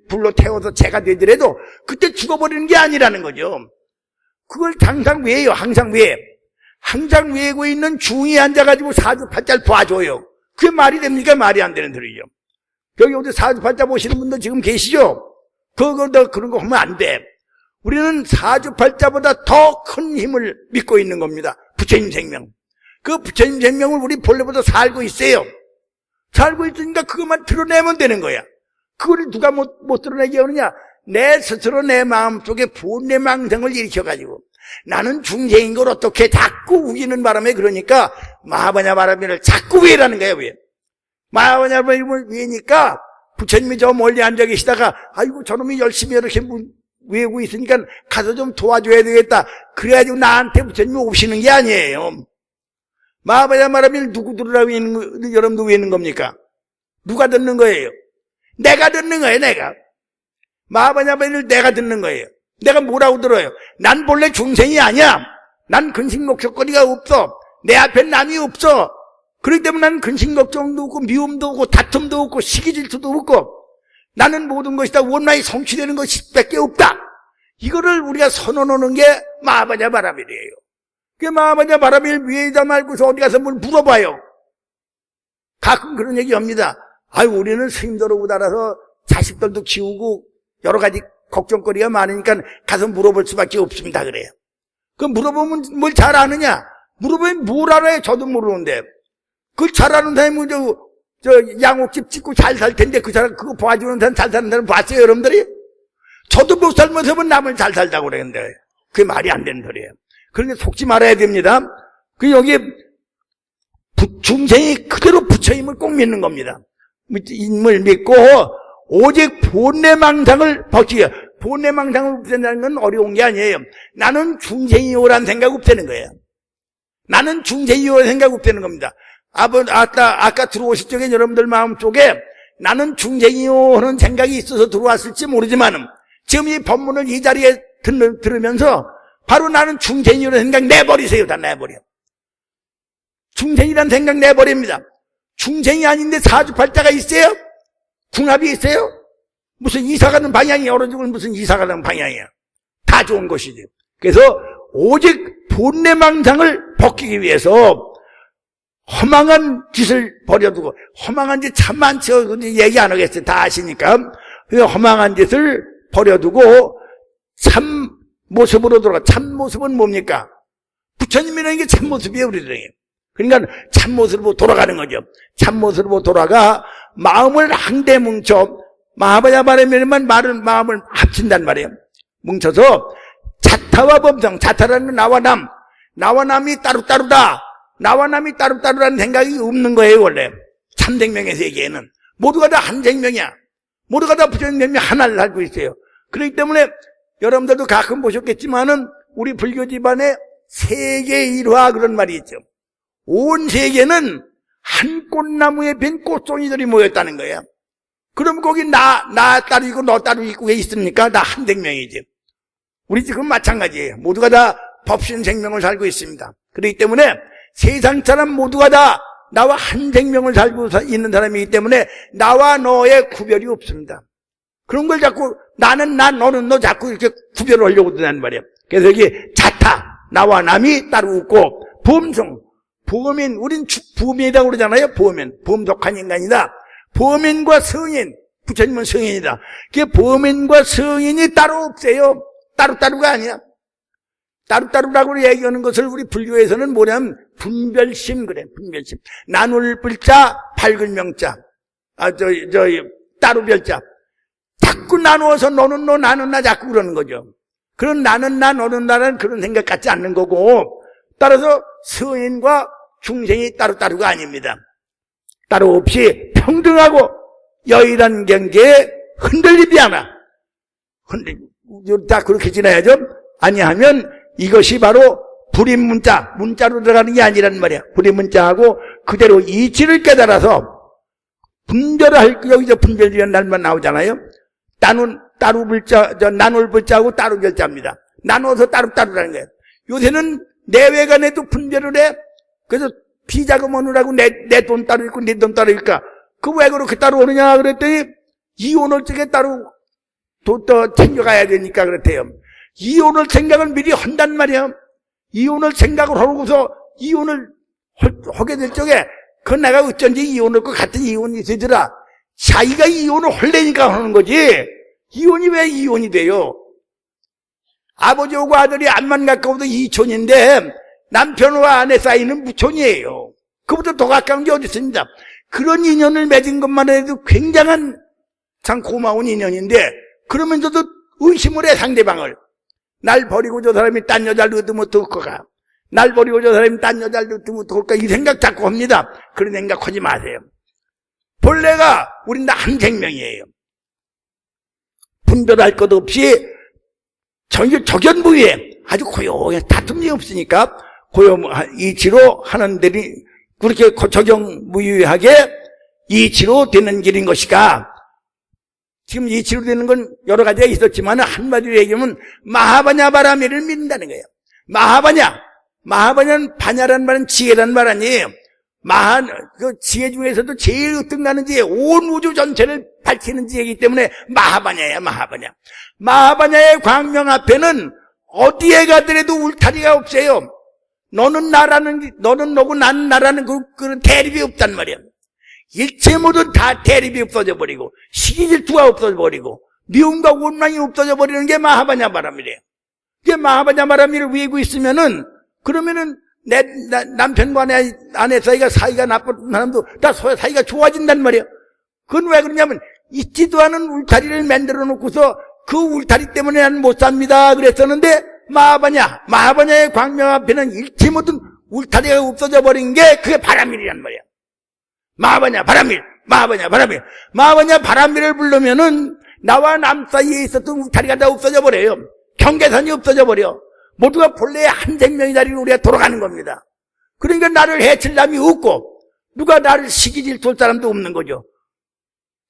불로 태워서 재가 되더라도 그때 죽어버리는 게 아니라는 거죠. 그걸 항상 왜요? 항상 왜? 항상 외고 있는 중이 앉아가지고 사주팔자를 봐줘요. 그게 말이 됩니까? 말이 안 되는 소리죠. 여기 어디 사주팔자 보시는 분들 지금 계시죠? 그런 거 하면 안 돼. 우리는 사주팔자보다 더 큰 힘을 믿고 있는 겁니다. 부처님 생명. 그 부처님 생명을 우리 본래부터 살고 있어요. 살고 있으니까 그것만 드러내면 되는 거야. 그걸 누가 못 드러내게 하느냐? 내 스스로 내 마음속에 본래망성을 일으켜가지고 나는 중생인 걸 어떻게 자꾸 우기는 바람에 그러니까 마하바냐바라밀을 자꾸 외라는 거예요. 왜? 마하바냐바라밀을 외니까 부처님이 저 멀리 앉아 계시다가 아이고 저놈이 열심히 이렇게 외우고 있으니까 가서 좀 도와줘야 되겠다. 그래가지고 나한테 부처님이 오시는 게 아니에요. 마하바냐바라밀 누구 들으라고 여러분도 외는 겁니까? 누가 듣는 거예요? 내가 듣는 거예요. 내가 마하바냐바라밀을 내가 듣는 거예요. 내가 뭐라고 들어요? 난 본래 중생이 아니야. 난 근심걱정거리가 없어. 내 앞엔 남이 없어. 그렇기 때문에 나는 근심걱정도 없고 미움도 없고 다툼도 없고 시기질투도 없고 나는 모든 것이 다 원만히 성취되는 것밖에 없다. 이거를 우리가 선언하는 게 마하바냐바라밀이에요. 그 마하바냐바라밀 위에다 말고서 어디 가서 뭘 물어봐요. 가끔 그런 얘기 합니다. 아유 우리는 스님들하고 따라서 자식들도 키우고 여러 가지 걱정거리가 많으니까 가서 물어볼 수밖에 없습니다 그래요. 그 물어보면 뭘 잘 아느냐? 물어보면 뭘 알아요? 저도 모르는데. 그걸 잘 아는 사람이 저 양옥집 짓고 잘 살 텐데 그 사람 그거 봐주는 사람 잘 사는 사람 봤어요, 여러분들이? 저도 못 살면서 남을 잘 살다고 그러는데 그게 말이 안 되는 소리예요. 그러니까 속지 말아야 됩니다. 그 여기 중생이 그대로 부처님을 꼭 믿는 겁니다. 인물 믿고 오직 본래망상을 벗기게. 본래망상을 없앤다는 건 어려운 게 아니에요. 나는 중생이요라는 생각 없애는 거예요. 나는 중생이요라는 생각 없애는 겁니다. 아까 들어오실 적에 여러분들 마음속에 나는 중생이요 하는 생각이 있어서 들어왔을지 모르지만 지금 이 법문을 이 자리에 들으면서 바로 나는 중생이라는 생각 내버리세요. 다 내버려. 중생이라는 생각 내버립니다. 중생이 아닌데 사주팔자가 있어요? 궁합이 있어요? 무슨 이사가는 방향이 어느 쪽은 무슨 이사가는 방향이야. 다 좋은 것이지. 그래서 오직 본래망상을 벗기기 위해서 허망한 짓을 버려두고, 허망한 짓 참 많죠. 얘기 안 하겠어요. 다 아시니까. 그 허망한 짓을 버려두고 참 모습으로 돌아가. 참 모습은 뭡니까? 부처님이라는 게 참 모습이에요, 우리들에게. 그러니까 참 모습으로 돌아가는 거죠. 참 모습으로 돌아가 마음을 한데 뭉쳐, 마하바냐 바라면만 마음을 합친단 말이에요. 뭉쳐서 자타와 범성, 자타라는 건 나와 남이 따로따로다. 나와 남이 따로따로라는 생각이 없는 거예요, 원래. 참생명의 세계에는. 모두가 다 한 생명이야. 모두가 다 부처님이 하나를 알고 있어요. 그렇기 때문에 여러분들도 가끔 보셨겠지만은 우리 불교 집안에 세계 일화 그런 말이 있죠. 온 세계는 한 꽃나무에 핀 꽃송이들이 모였다는 거예요. 그럼 거기 나 따로 있고 너 따로 있고 왜 있습니까? 다 한 생명이지. 우리 지금 마찬가지예요. 모두가 다 법신 생명을 살고 있습니다. 그렇기 때문에 세상 사람 모두가 다 나와 한 생명을 살고 있는 사람이기 때문에 나와 너의 구별이 없습니다. 그런 걸 자꾸 나는 나 너는 너 자꾸 이렇게 구별을 하려고 드는 말이에요. 그래서 여기 자타, 나와 남이 따로 없고 범성, 범인, 우린 범인이라고 그러잖아요. 범독한 인간이다. 범인과 성인, 부처님은 성인이다. 그 범인과 성인이 따로 없어요. 따로따로가 아니야. 따로따로라고 얘기하는 것을 우리 불교에서는 뭐냐면 분별심 그래. 분별심. 나눌 불자, 밝을 명자. 따로 별자. 자꾸 나누어서 너는 너, 나는 나 자꾸 그러는 거죠. 그런 나는 나, 너는 나는 그런 생각 같지 않는 거고, 따라서 성인과 중생이 따로따로가 아닙니다. 따로 없이 평등하고 여일한 경계에 흔들리지 않아. 다 그렇게 지나야죠. 아니하면 이것이 바로 불임문자, 문자로 들어가는 게 아니란 말이야. 불임문자하고 그대로 이치를 깨달아서 분별을 할, 여기서 분별이라는 말만 나오잖아요. 따로 불자, 나눌 불자하고 따로 별자입니다. 나눠서 따로따로라는 거예요. 요새는 내외간에도 분별을 해. 그래서 비자금 오느라고 내 돈 따로 있고 내 돈 따로 있까. 그 왜 그렇게 따로 오느냐 그랬더니 이혼을 쪽에 따로 또 챙겨가야 되니까 그렇대요. 이혼을 생각을 미리 한단 말이야. 이혼을 생각을 하고서 이혼을 하게 될 적에 그 내가 어쩐지 이혼할 것 같은 이혼이 되더라. 자기가 이혼을 하려니까 하는 거지. 이혼이 왜 이혼이 돼요? 아버지하고 아들이 암만 가까워도 이촌인데 남편과 아내 사이는 무촌이에요. 그보다 더 가까운 게 어디 있습니다. 그런 인연을 맺은 것만 해도 굉장한 참 고마운 인연인데 그러면서도 의심을 해 상대방을. 날 버리고 저 사람이 딴 여자를 얻으면 어떡할까? 날 버리고 저 사람이 딴 여자를 얻으면 어떡할까? 이 생각 자꾸 합니다. 그런 생각 하지 마세요. 본래가 우린 다 한 생명이에요. 분별할 것 없이 적연무예 아주 고요하게 다툼이 없으니까 이치로 하는 데니 그렇게 적용무유하게 이치로 되는 길인 것이가. 지금 이치로 되는 건 여러 가지가 있었지만 한마디로 얘기하면 마하바냐 바라미를 믿는다는 거예요. 마하바냐는 바냐란 말은 지혜란 말 아니에요. 그 지혜 중에서도 제일 으뜸나는 지혜, 온 우주 전체를 밝히는 지혜이기 때문에 마하바냐야, 마하바냐. 마하바냐의 광명 앞에는 어디에 가더라도 울타리가 없어요. 너는 너고 나는 나라는 그런 대립이 없단 말이야. 일체 모두 다 대립이 없어져 버리고, 시기 질투가 없어져 버리고, 미움과 원망이 없어져 버리는 게 마하바냐 바람이래요. 그 마하바냐 바람이를 외고 있으면은, 그러면은 내 남편과 내 아내 사이가 나쁜 사람도 다 사이가 좋아진단 말이야. 그건 왜 그러냐면 있지도 않은 울타리를 만들어 놓고서 그 울타리 때문에 나는 못 삽니다 그랬었는데, 마하바냐의 광명 앞에는 잃지 못한 울타리가 없어져 버린 게 그게 바람일이란 말이야. 마하바냐 바람일을 부르면은 나와 남 사이에 있었던 울타리가 다 없어져 버려요. 경계선이 없어져 버려. 모두가 본래의 한 생명의 자리로 우리가 돌아가는 겁니다. 그러니까 나를 해칠 남이 없고 누가 나를 시기질 쏠 사람도 없는 거죠.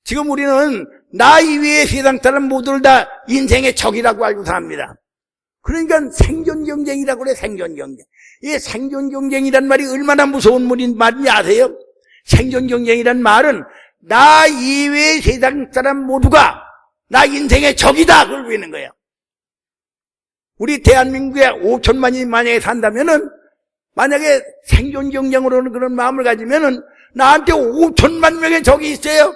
지금 우리는 나 이외의 세상 사람 모두를 다 인생의 적이라고 알고 삽니다. 그러니까 생존 경쟁이라고 그래. 생존 경쟁. 이 생존 경쟁이란 말이 얼마나 무서운 말인지 아세요? 생존 경쟁이란 말은 나 이외의 세상 사람 모두가 나 인생의 적이다 그걸 보이는 거예요. 우리 대한민국에 5천만이 만약에 산다면은, 만약에 생존 경쟁으로는 그런 마음을 가지면은 나한테 5천만 명의 적이 있어요.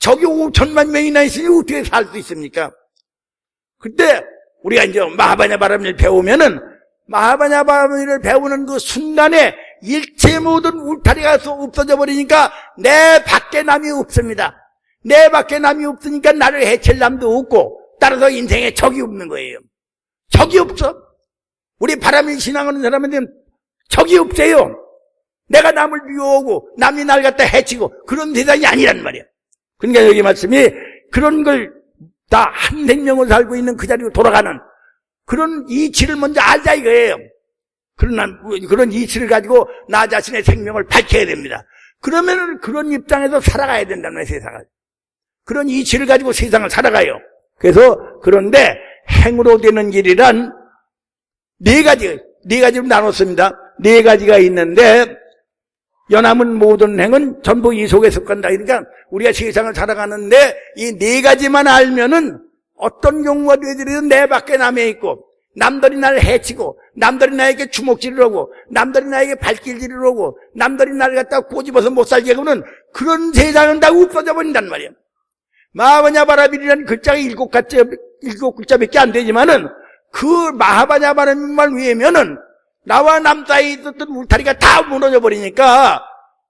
적이 5천만 명이나 있으니 어떻게 살 수 있습니까? 그때 우리가 이제 마하바냐 바람을 배우면은, 마하바냐 바람을 배우는 그 순간에 일체 모든 울타리가 없어져 버리니까 내 밖에 남이 없습니다. 내 밖에 남이 없으니까 나를 해칠 남도 없고, 따라서 인생에 적이 없는 거예요. 적이 없어. 우리 바람일 신앙하는 사람한테는 적이 없어요. 내가 남을 미워하고 남이 날 갖다 해치고 그런 세상이 아니란 말이야. 그러니까 여기 말씀이 그런 걸 다 한 생명을 살고 있는 그 자리로 돌아가는 그런 이치를 먼저 알자 이거예요. 그런 이치를 가지고 나 자신의 생명을 밝혀야 됩니다. 그러면은 그런 입장에서 살아가야 된다는 거예요, 세상을. 그런 이치를 가지고 세상을 살아가요. 그래서 그런데 행으로 되는 길이란 네 가지로 나눴습니다. 네 가지가 있는데, 연함은 모든 행은 전부 이 속에 속한다. 그러니까 우리가 세상을 살아가는데 이 네 가지만 알면은 어떤 경우가 되더라도 내 밖에 남에 있고, 남들이 나를 해치고, 남들이 나에게 주먹질을 하고, 남들이 나에게 발길질을 하고, 남들이 나를 갖다가 꼬집어서 못 살게 하고는 그런 세상은 다 없어져 버린단 말이에요. 마하바냐 바람이라는 글자가 7글자밖에 안 되지만은 그 마하바냐 바람만 외우면은 나와 남 사이에 있었던 울타리가 다 무너져 버리니까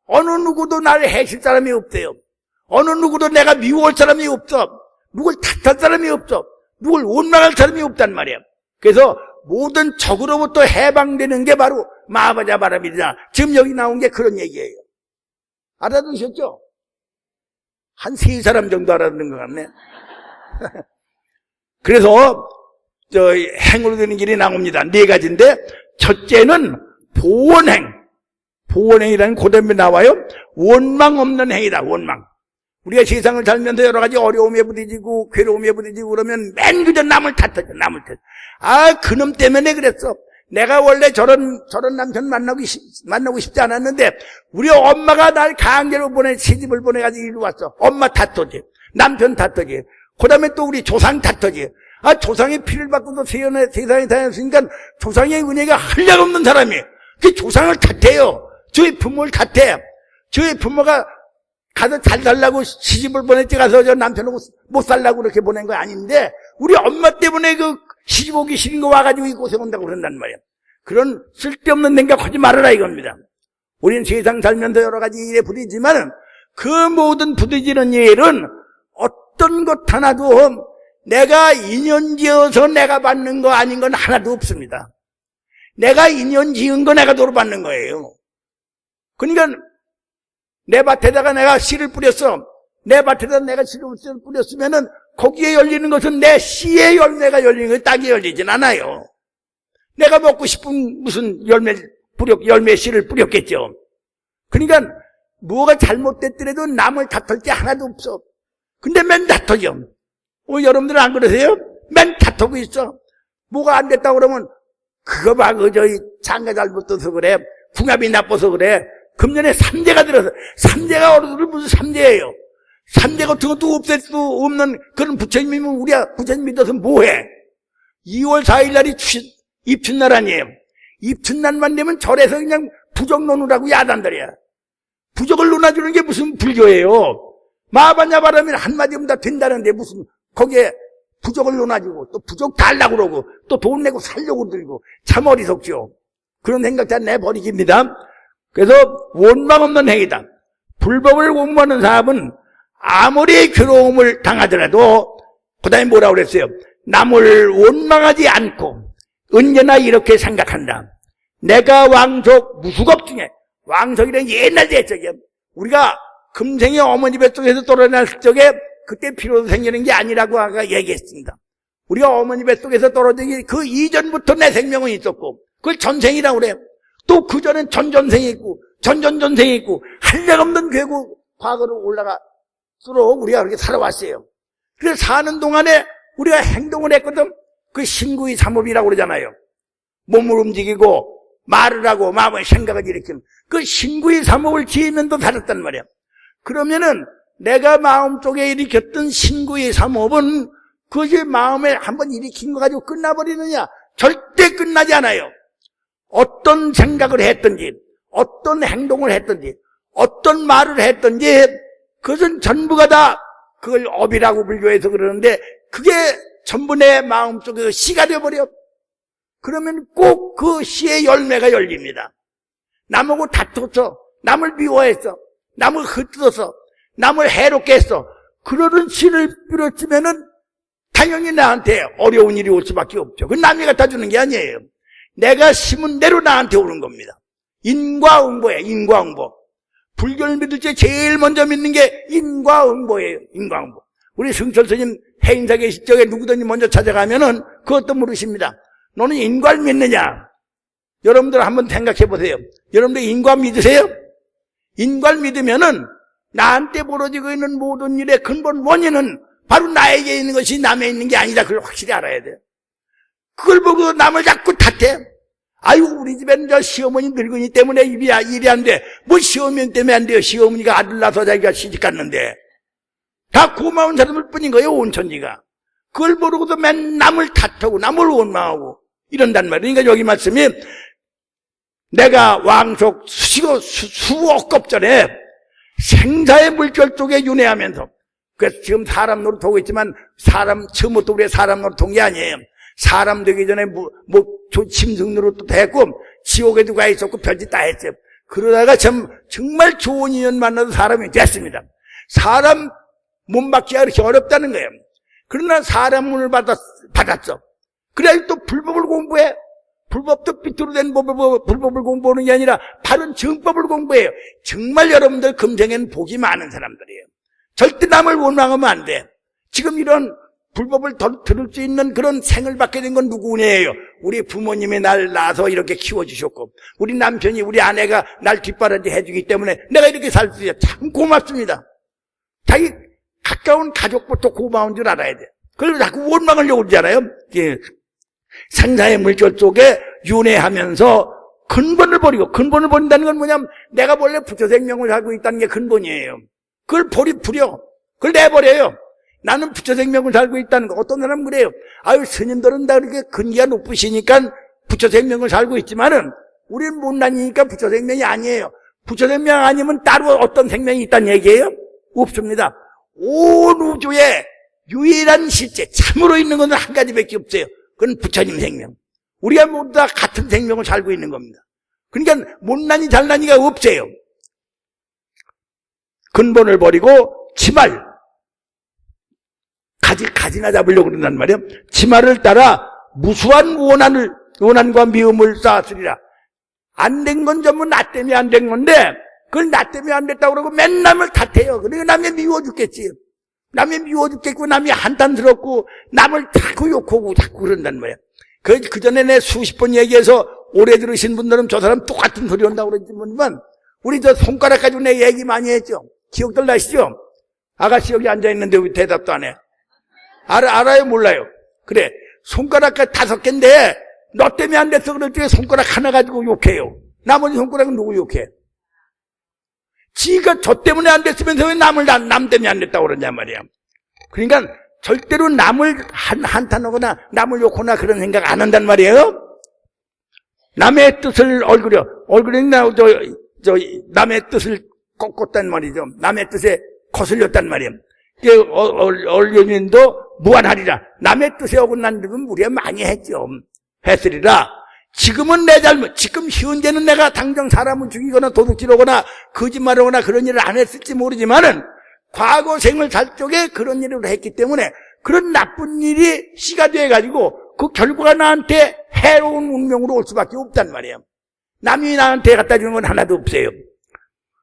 어느 누구도 나를 해칠 사람이 없대요. 어느 누구도 내가 미워할 사람이 없어. 누굴 탓할 사람이 없어. 누굴 원망할 사람이 없단 말이야. 그래서 모든 적으로부터 해방되는 게 바로 마하바냐 바람이다. 지금 여기 나온 게 그런 얘기예요. 알아두셨죠? 한 3사람 정도 알아듣는 것 같네. 그래서 행으로 되는 길이 나옵니다. 4가지인데, 첫째는 보원행. 보원행이라는 고단에 나와요. 원망 없는 행이다. 원망. 우리가 세상을 살면서 여러 가지 어려움에 부딪히고 괴로움에 부딪히고 그러면 맨 그저 남을 탓하죠. 그놈 때문에 그랬어. 내가 원래 저런 남편 만나고 싶지 않았는데 우리 엄마가 날 강제로 시집을 보내가지고 이리 왔어. 엄마 탓하지. 남편 탓하지. 그 다음에 또 우리 조상 탓하지. 조상의 피를 받고도 세상에 다녔으니까 조상의 은혜가 한량없는 사람이 그 조상을 탓해요. 저희 부모를 탓해. 저희 부모가 가서 잘 살라고 시집을 보냈지 가서 저 남편하고 못 살라고 그렇게 보낸 거 아닌데 우리 엄마 때문에 그 시집 오기 싫은 거 와가지고 이 고생한다고 그런단 말이야. 그런 쓸데없는 생각하지 말아라 이겁니다. 우리는 세상 살면서 여러 가지 일에 부딪히지만 그 모든 부딪히는 일은 어떤 것 하나도 내가 인연 지어서 내가 받는 거 아닌 건 하나도 없습니다. 내가 인연 지은 거 내가 도로 받는 거예요. 그러니까 내 밭에다가 내가 씨를 뿌렸어. 내 밭에다 내가 씨를 뿌렸으면은 거기에 열리는 것은 내 씨의 열매가 열리는 거예요. 땅에 열리진 않아요. 내가 먹고 싶은 무슨 열매 씨를 뿌렸겠죠. 그러니까 뭐가 잘못됐더라도 남을 탓할 게 하나도 없어. 근데 맨 탓하죠. 여러분들은 안 그러세요? 맨 탓하고 있어. 뭐가 안 됐다고 그러면 그거 봐, 장가 잘못돼서 그래. 궁합이 나빠서 그래. 금년에 3재가 들어서 3재가 어른들 무슨 3재예요. 3재 같은 것도 없앨 수 없는 그런 부처님이면 우리가 부처님 믿어서 뭐해? 2월 4일 날이 입춘날 아니에요. 입춘날만 되면 절에서 그냥 부적 논으라고 야단들이야. 부적을 논아주는 게 무슨 불교예요. 마하바냐 바람이 한마디 하면 다 된다는데 무슨 거기에 부족을 논아주고 또 부족 달라고 그러고 또 돈 내고 살려고 들고 참 어리석죠. 그런 생각 다 내버리기입니다. 그래서 원망 없는 행위다. 불법을 공부하는 사람은 아무리 괴로움을 당하더라도 그 다음에 뭐라고 그랬어요? 남을 원망하지 않고 언제나 이렇게 생각한다. 내가 왕족 무수겁 중에, 왕석이란 옛날 옛적에 우리가 금생의 어머니 뱃속에서 떨어졌을 적에 그때 비로소 생기는 게 아니라고 아까 얘기했습니다. 우리가 어머니 뱃속에서 떨어지기 그 이전부터 내 생명은 있었고 그걸 전생이라고 그래요. 또 그전엔 전전생이 있고 전전전생이 있고 한량없는 괴고 과거로 올라가도록 우리가 그렇게 살아왔어요. 그래서 사는 동안에 우리가 행동을 했거든. 그 신구의 삼업이라고 그러잖아요. 몸을 움직이고 말을 하고 마음의 생각을 일으키는 그 신구의 삼업을 지으면서 살았단 말이야. 그러면은 내가 마음속에 일으켰던 신구의 삼업은 그것이 마음에 한번 일으킨 거 가지고 끝나버리느냐? 절대 끝나지 않아요. 어떤 생각을 했든지 어떤 행동을 했든지 어떤 말을 했든지 그것은 전부가 다 그걸 업이라고 불교해서 그러는데 그게 전부 내 마음속에서 씨가 되어버려. 그러면 꼭 그 씨의 열매가 열립니다. 남하고 다투었어, 남을 미워했어, 남을 흩어서 남을 해롭게 했어. 그러는 씨를 뿌렸으면은 당연히 나한테 어려운 일이 올 수밖에 없죠. 그건 남이 갖다 주는 게 아니에요. 내가 심은 대로 나한테 오는 겁니다. 인과응보예요. 인과응보. 불교를 믿을 때 제일 먼저 믿는 게 인과응보예요. 인과응보. 우리 승철 스님 해인사 계실 적에 누구든지 먼저 찾아가면은 그것도 물으십니다. 너는 인과를 믿느냐? 여러분들 한번 생각해 보세요. 여러분들 인과 믿으세요? 인과를 믿으면은 나한테 벌어지고 있는 모든 일의 근본 원인은 바로 나에게 있는 것이 남에 있는 게 아니다. 그걸 확실히 알아야 돼요. 그걸 보고 남을 자꾸 탓해. 아유, 우리 집에는 저 시어머니 늙은이 때문에 일이 안 돼. 뭐 시어머니 때문에 안 돼요. 시어머니가 아들 낳아서 자기가 시집 갔는데. 다 고마운 사람일 뿐인 거예요, 온 천지가. 그걸 모르고도 맨 남을 탓하고 남을 원망하고 이런단 말이에요. 그러니까 여기 말씀이 내가 왕족 수억 겁 전에 생사의 물결 쪽에 윤회하면서, 그래서 지금 사람 노릇하고 있지만 처음부터 우리가 사람 노릇한 게 아니에요. 사람 되기 전에 짐승 노릇도 했고 지옥에도 가 있었고 별짓 다 했어요. 그러다가 정말 좋은 인연 만나서 사람이 됐습니다. 사람 몸 받기가 그렇게 어렵다는 거예요. 그러나 사람 문을 받았어. 그래야 또 불법을 공부해. 불법도 삐뚤어 된 불법을 공부하는 게 아니라 바른 정법을 공부해요. 정말 여러분들 금생에는 복이 많은 사람들이에요. 절대 남을 원망하면 안 돼. 지금 이런 불법을 들을 수 있는 그런 생을 받게 된 건 누구네요? 우리 부모님이 날 낳아서 이렇게 키워주셨고 우리 남편이 우리 아내가 날 뒷바라지 해주기 때문에 내가 이렇게 살 수 있어요. 참 고맙습니다. 자기 가까운 가족부터 고마운 줄 알아야 돼. 그걸 자꾸 원망하려고 그러잖아요. 생사의 물결 속에 윤회하면서 근본을 버린다는 건 뭐냐면 내가 원래 부처생명을 살고 있다는 게 근본이에요. 그걸 버려. 그걸 내버려요. 나는 부처생명을 살고 있다는 거. 어떤 사람은 그래요. 아유, 스님들은 다 그렇게 근기가 높으시니까 부처생명을 살고 있지만은 우리는 못난이니까 부처생명이 아니에요. 부처생명 아니면 따로 어떤 생명이 있다는 얘기예요? 없습니다. 온 우주에 유일한 실제 참으로 있는 것은 한 가지밖에 없어요. 그건 부처님 생명. 우리가 모두 다 같은 생명을 살고 있는 겁니다. 그러니까 못난이 잘난이가 없어요. 근본을 버리고 치말 가지나 잡으려고 그런단 말이에요. 치말을 따라 무수한 원한과 미움을 쌓았으리라. 안 된 건 전부 나 때문에 안 된 건데 그걸 나 때문에 안 됐다고 그러고 맨 남을 탓해요. 그러니까 남이 미워 죽겠지. 남이 미워 죽겠고 남이 한탄스럽고 남을 자꾸 욕하고 자꾸 그런단 말이에요. 그 전에 내 수십 번 얘기해서 오래 들으신 분들은 저 사람 똑같은 소리 한다고 그랬지만 우리 저 손가락 가지고 내 얘기 많이 했죠. 기억들 나시죠? 아가씨 여기 앉아있는데 왜 대답도 안 해? 알아요? 몰라요? 그래. 손가락 5개인데 너 때문에 안 됐어 그럴 때 손가락 하나 가지고 욕해요. 나머지 손가락은 누구 욕해? 지가 저 때문에 안 됐으면서 왜 남 때문에 안 됐다고 그러냐 말이야. 그러니까 절대로 남을 한탄하거나 남을 욕하거나 그런 생각 안 한단 말이에요. 남의 뜻을 얼굴에 남의 뜻을 꺾었단 말이죠. 남의 뜻에 거슬렸단 말이에요. 얼연인도 무한하리라. 남의 뜻에 어긋난 일은 우리가 많이 했으리라. 지금은 내 잘못, 지금 현재는 내가 당장 사람을 죽이거나 도둑질하거나 거짓말하거나 그런 일을 안 했을지 모르지만은 과거 생을 살 적에 그런 일을 했기 때문에 그런 나쁜 일이 씨가 돼가지고 그 결과가 나한테 해로운 운명으로 올 수밖에 없단 말이에요. 남이 나한테 갖다 주는 건 하나도 없어요.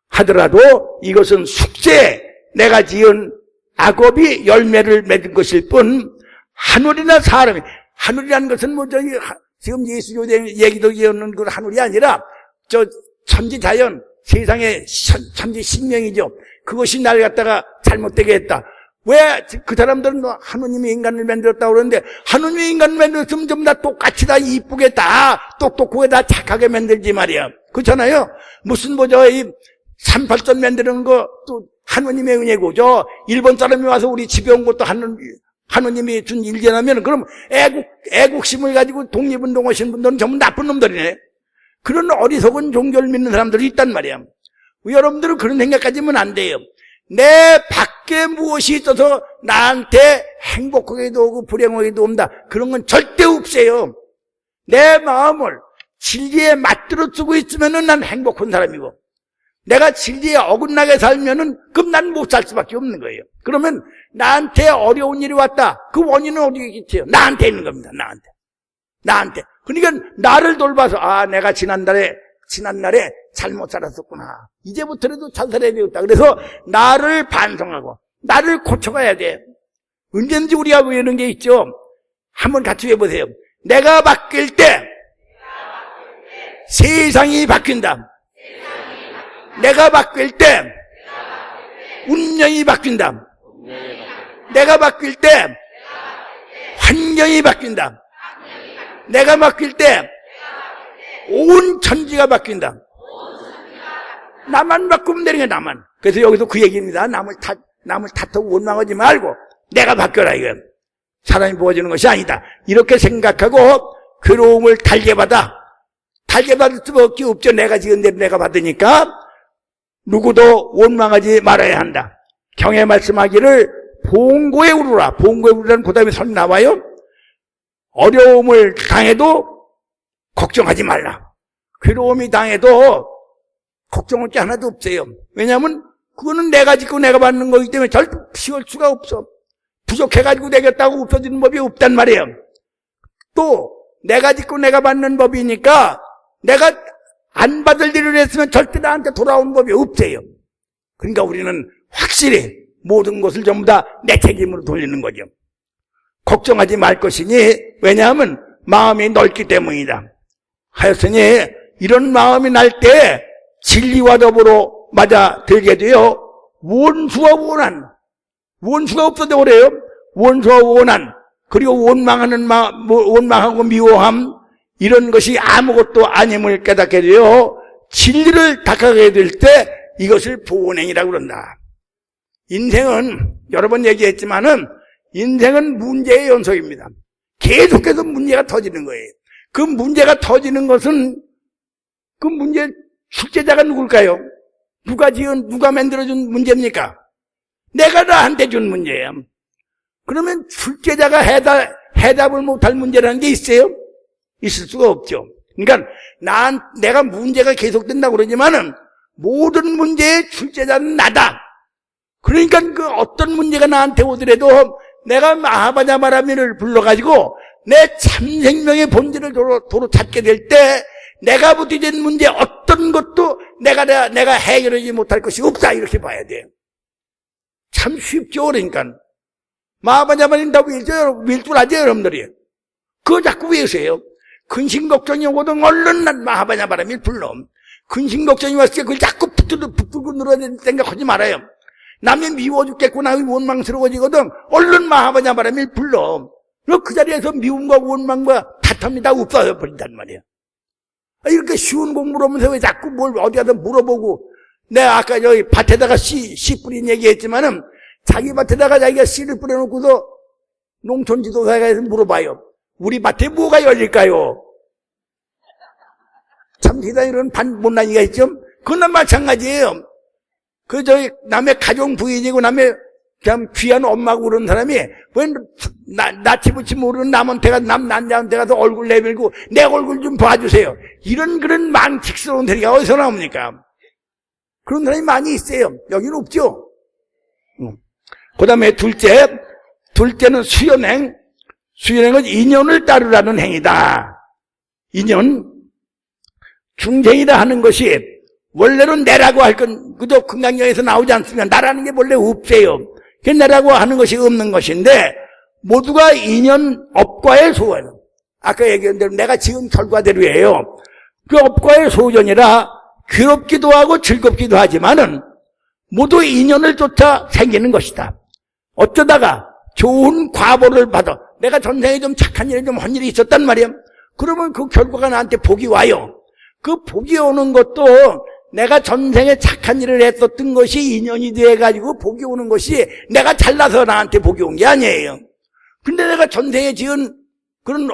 하더라도 이것은 숙제, 내가 지은 악업이 열매를 맺은 것일 뿐, 하늘이나 사람이, 하늘이라는 것은 뭐 저기 지금 예수교대 얘기도 이어는 그 하늘이 아니라 저 천지자연, 세상의 천지 신명이죠. 그것이 날 갖다가 잘못되게 했다. 왜 그 사람들은 하느님이 인간을 만들었다고 그러는데, 하느님이 인간을 만들었으면 좀 다 똑같이 다 이쁘게 다 똑똑하게 다 착하게 만들지 말이야. 그렇잖아요. 무슨 이 38선 만드는 거 또 하느님의 은혜고, 일본 사람이 와서 우리 집에 온 것도 하느님이 준 일견하면, 그럼 애국심을 가지고 독립운동하신 분들은 전부 나쁜 놈들이네. 그런 어리석은 종교를 믿는 사람들이 있단 말이야. 여러분들은 그런 생각까지는 안 돼요. 내 밖에 무엇이 있어서 나한테 행복하게도 오고 불행하게도 온다, 그런 건 절대 없어요. 내 마음을 진리에 맞들어 쓰고 있으면은 난 행복한 사람이고, 내가 진리에 어긋나게 살면은 그럼 난 못 살 수밖에 없는 거예요. 그러면 나한테 어려운 일이 왔다, 그 원인은 어디에 있겠어요? 나한테 있는 겁니다. 나한테. 그러니까 나를 돌봐서, 내가 지난날에 잘못 살았었구나, 이제부터라도 잘 살아야 되겠다. 그래서 나를 반성하고 나를 고쳐가야 돼. 언제든지 우리가 외우는 게 있죠. 한번 같이 해보세요. 내가 바뀔 때 세상이 바뀐다. 내가 바뀔 때 운명이 바뀐다. 내가 바뀔 때 환경이 바뀐다. 내가 바뀔 때 온 천지가 바뀐다. 나만 바꾸면 되는 거야, 나만. 그래서 여기서 그 얘기입니다. 남을 탓하고 원망하지 말고 내가 바뀌어라, 이거. 사람이 부어주는 것이 아니다. 이렇게 생각하고 괴로움을 달게 받을 수밖에 없죠. 내가 지은 대로 내가 받으니까 누구도 원망하지 말아야 한다. 경에 말씀하기를 봉고에 우르라. 봉고에 우르라는 그 다음에 선 나와요. 어려움을 당해도 걱정하지 말라. 괴로움이 당해도 걱정할 게 하나도 없어요. 왜냐하면 그거는 내가 짓고 내가 받는 거기 때문에 절대 피할 수가 없어. 부족해가지고 되겠다고 없어지는 법이 없단 말이에요. 또 내가 짓고 내가 받는 법이니까 내가 안 받을 일을 했으면 절대 나한테 돌아오는 법이 없어요. 그러니까 우리는 확실히 모든 것을 전부 다 내 책임으로 돌리는 거죠. 걱정하지 말 것이니, 왜냐하면 마음이 넓기 때문이다. 하였으니 이런 마음이 날 때 진리와 더불어 맞아들게 되어 원수와 원한, 원수가 없어져 그래요. 원수와 원한, 그리고 원망하고 미워함, 이런 것이 아무것도 아님을 깨닫게 되어 진리를 닦아가게 될 때 이것을 보온행이라고 그런다. 인생은 여러 번 얘기했지만은 인생은 문제의 연속입니다. 계속해서 문제가 터지는 거예요. 그 문제가 터지는 것은 그 문제 출제자가 누굴까요? 누가 만들어준 문제입니까? 내가 나한테 준 문제예요. 그러면 출제자가 해답을 못할 문제라는 게 있어요? 있을 수가 없죠. 그러니까 내가 문제가 계속된다고 그러지만은 모든 문제의 출제자는 나다. 그러니까 그 어떤 문제가 나한테 오더라도 내가 마하바냐바라미를 불러가지고 내 참생명의 본질을 도로 찾게 될 때 내가 부딪힌 문제 어떤 것도 내가 해결하지 못할 것이 없다, 이렇게 봐야 돼요. 참 쉽죠. 그러니까 마하바냐바라미 다 밀줄하죠, 여러분들이. 그거 자꾸 외우세요. 근심 걱정이 오거든 얼른 난 마하바냐바라미를 불러. 근심 걱정이 왔을 때 그걸 자꾸 붙들고 늘어야 생각하지 말아요. 남이 미워 죽겠구나, 원망스러워지거든 얼른 마하바냐바라미를 불러. 그 자리에서 미움과 원망과 다툼이 다 없어져 버린단 말이야. 이렇게 쉬운 공부를 하면서 왜 자꾸 뭘 어디 가서 물어보고. 내가 아까 저기 밭에다가 씨 뿌린 얘기했지만은 자기 밭에다가 자기가 씨를 뿌려놓고서 농촌 지도사에 가서 물어봐요. 우리 밭에 뭐가 열릴까요? 참 대단히 이런 못난이가 있죠. 그건 마찬가지예요. 남의 가정 부인이고 남의 그냥 귀한 엄마고 그런 사람이 왜 나치부치 모르는 남한테 가서 남자한테 가서 얼굴 내밀고 내 얼굴 좀 봐주세요. 이런 그런 망측스러운 소리가 어디서 나옵니까? 그런 사람이 많이 있어요. 여기는 없죠. 그 다음에 둘째는 수연행. 수연행은 인연을 따르라는 행위다. 인연. 중생이라 하는 것이 원래는 내라고 할 건 그저 금강경에서 나오지 않습니까? 나라는 게 원래 없어요. 그 내라고 하는 것이 없는 것인데 모두가 인연 업과의 소원. 아까 얘기한 대로 내가 지은 결과대로예요. 그 업과의 소전이라 괴롭기도 하고 즐겁기도 하지만은 모두 인연을 쫓아 생기는 것이다. 어쩌다가 좋은 과보를 받아 내가 전생에 좀 착한 일을 좀 한 일이 있었단 말이야. 그러면 그 결과가 나한테 복이 와요. 그 복이 오는 것도 내가 전생에 착한 일을 했었던 것이 인연이 돼가지고 복이 오는 것이 내가 잘나서 나한테 복이 온 게 아니에요. 근데 내가 전생에 지은 그런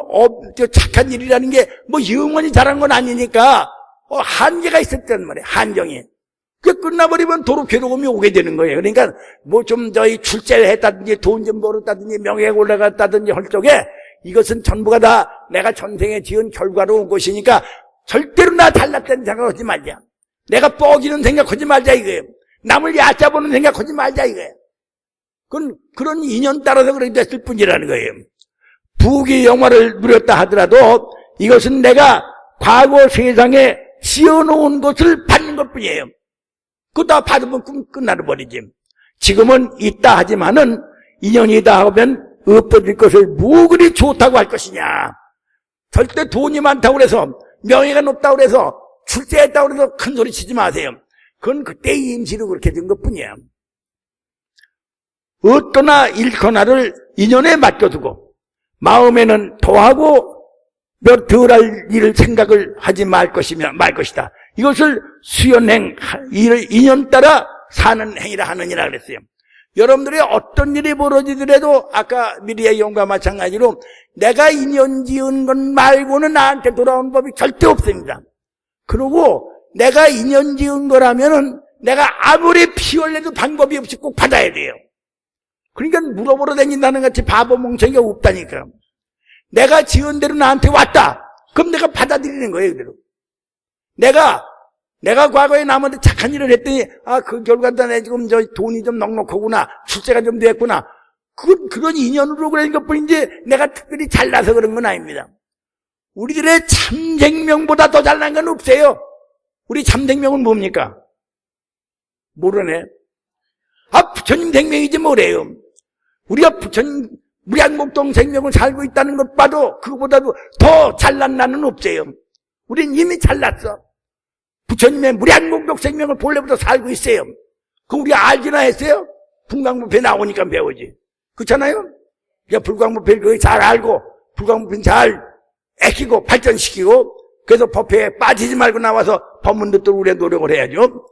착한 일이라는 게 뭐 영원히 잘한 건 아니니까 한계가 있었단 말이에요. 한정이. 그게 끝나버리면 도로 괴로움이 오게 되는 거예요. 그러니까 뭐 좀 저희 출제를 했다든지 돈 좀 벌었다든지 명예가 올라갔다든지 할 적에 이것은 전부가 다 내가 전생에 지은 결과로 온 것이니까 절대로 나 잘났다는 생각하지 말자. 내가 뻐기는 생각하지 말자 이거예요. 남을 얕잡아보는 생각하지 말자 이거예요. 그건 그런 인연 따라서 그렇게 됐을 뿐이라는 거예요. 부귀 영화를 누렸다 하더라도 이것은 내가 과거 세상에 지어놓은 것을 받는 것뿐이에요. 그거 다 받으면 끝나버리지. 지금은 있다 하지만은 인연이다 하면 엎어질 것을 뭐 그리 좋다고 할 것이냐. 절대 돈이 많다고 그래서 명예가 높다고 그래서 출세했다고 그래서 큰 소리 치지 마세요. 그건 그때의 임시로 그렇게 된 것뿐이에요. 어떠나 잃거나를 인연에 맡겨두고 마음에는 더하고 몇 덜할 일을 생각을 하지 말 것이다. 이것을 수연행, 인연 따라 사는 행위라 하느니라 그랬어요. 여러분들이 어떤 일이 벌어지더라도 아까 미리의 용과 마찬가지로 내가 인연 지은 것 말고는 나한테 돌아오는 법이 절대 없습니다. 그리고 내가 인연 지은 거라면은 내가 아무리 피 흘려도 방법이 없이 꼭 받아야 돼요. 그러니까 물어보러 다닌다는 같이 바보 멍청이가 없다니까. 내가 지은 대로 나한테 왔다. 그럼 내가 받아들이는 거예요, 그대로. 내가 과거에 남한테 착한 일을 했더니, 그 결과다 내 지금 돈이 좀 넉넉하구나. 출세가 좀 됐구나. 그런 인연으로 그런 것 뿐이지 내가 특별히 잘나서 그런 건 아닙니다. 우리들의 참생명보다 더 잘난 건 없어요. 우리 참생명은 뭡니까? 모르네. 부처님 생명이지 뭐래요. 우리가 부처님 무량목동 생명을 살고 있다는 것 봐도 그거보다도 더 잘난 나는 없어요. 우린 이미 잘났어. 부처님의 무량목동 생명을 본래부터 살고 있어요. 그거 우리가 알기나 했어요? 불광부패 나오니까 배우지. 그렇잖아요? 그러니까 불광부패를 거의 잘 알고 불광부패는 잘 애끼고 발전시키고 그래서 법회에 빠지지 말고 나와서 법문 듣도록 우리가 노력을 해야죠.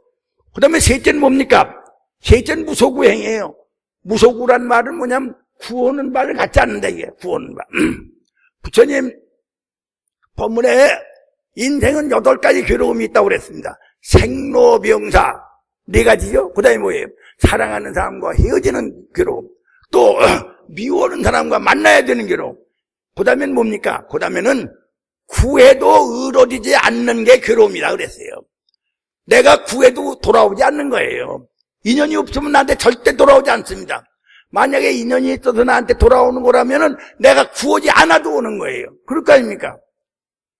그 다음에 셋째는 뭡니까? 셋째는 무소구행이에요. 무소구란 말은 뭐냐면 구하는 바를 갖지 않는다 이게 구하는 바. 부처님 법문에 인생은 8가지 괴로움이 있다고 그랬습니다. 생로병사 4가지죠. 그 다음에 뭐예요? 사랑하는 사람과 헤어지는 괴로움, 또 미워하는 사람과 만나야 되는 괴로움. 그 다음엔 뭡니까? 그 다음에는 구해도 의로지지 않는 게 괴로움이라 그랬어요. 내가 구해도 돌아오지 않는 거예요. 인연이 없으면 나한테 절대 돌아오지 않습니다. 만약에 인연이 있어서 나한테 돌아오는 거라면은 내가 구하지 않아도 오는 거예요. 그럴 거 아닙니까?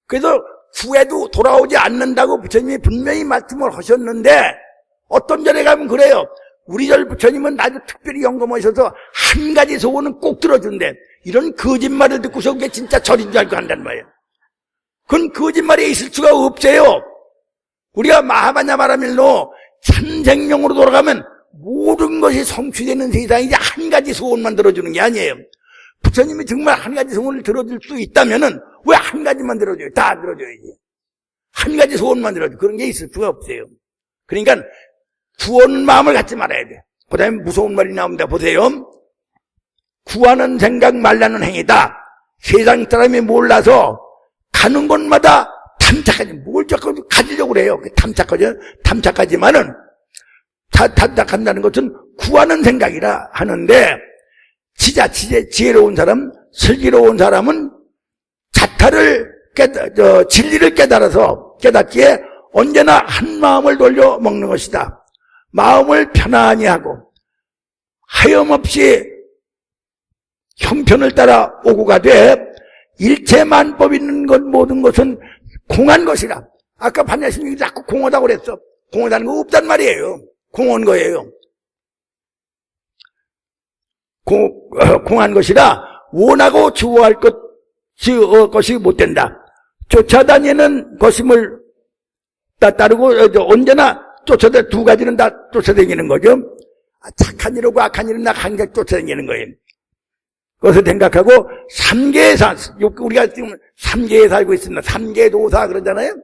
그래서 구해도 돌아오지 않는다고 부처님이 분명히 말씀을 하셨는데 어떤 절에 가면 그래요. 우리 절 부처님은 아주 특별히 영검하셔서 한 가지 소원은 꼭 들어준대. 이런 거짓말을 듣고서 그게 진짜 절인 줄 알고 한단 말이에요. 그건 거짓말이 있을 수가 없어요. 우리가 마하바냐마라밀로 참생명으로 돌아가면 모든 것이 성취되는 세상이지 한 가지 소원만 들어주는 게 아니에요. 부처님이 정말 한 가지 소원을 들어줄 수 있다면은 왜 한 가지만 들어줘요? 다 들어줘야지. 한 가지 소원만 들어줘. 그런 게 있을 수가 없어요. 그러니까 구하는 마음을 갖지 말아야 돼. 그 다음에 무서운 말이 나옵니다. 보세요. 구하는 생각 말라는 행위다. 세상 사람이 몰라서 가는 곳마다 탐착하지. 뭘 자꾸 가지려고 그래요. 탐착하지만은 탐착한다는 것은 구하는 생각이라 하는데, 지혜로운 사람, 슬기로운 사람은 진리를 깨닫기에 언제나 한 마음을 돌려 먹는 것이다. 마음을 편안히 하고 하염없이 형편을 따라 오고 가되 일체만법 있는 것 모든 것은 공한 것이라. 아까 반야심이 자꾸 공하다고 그랬어. 공하다는 거 없단 말이에요. 공한 거예요. 공한 것이라 원하고 주어할 것이 못 된다. 쫓아다니는 것임을 따르고 언제나 두 가지는 다 쫓아다니는 거죠. 착한 일하고 악한 일은 다 한결 쫓아다니는 거예요. 그것을 생각하고 삼계에서, 우리가 지금 삼계에 살고 있습니다. 삼계도사 그러잖아요.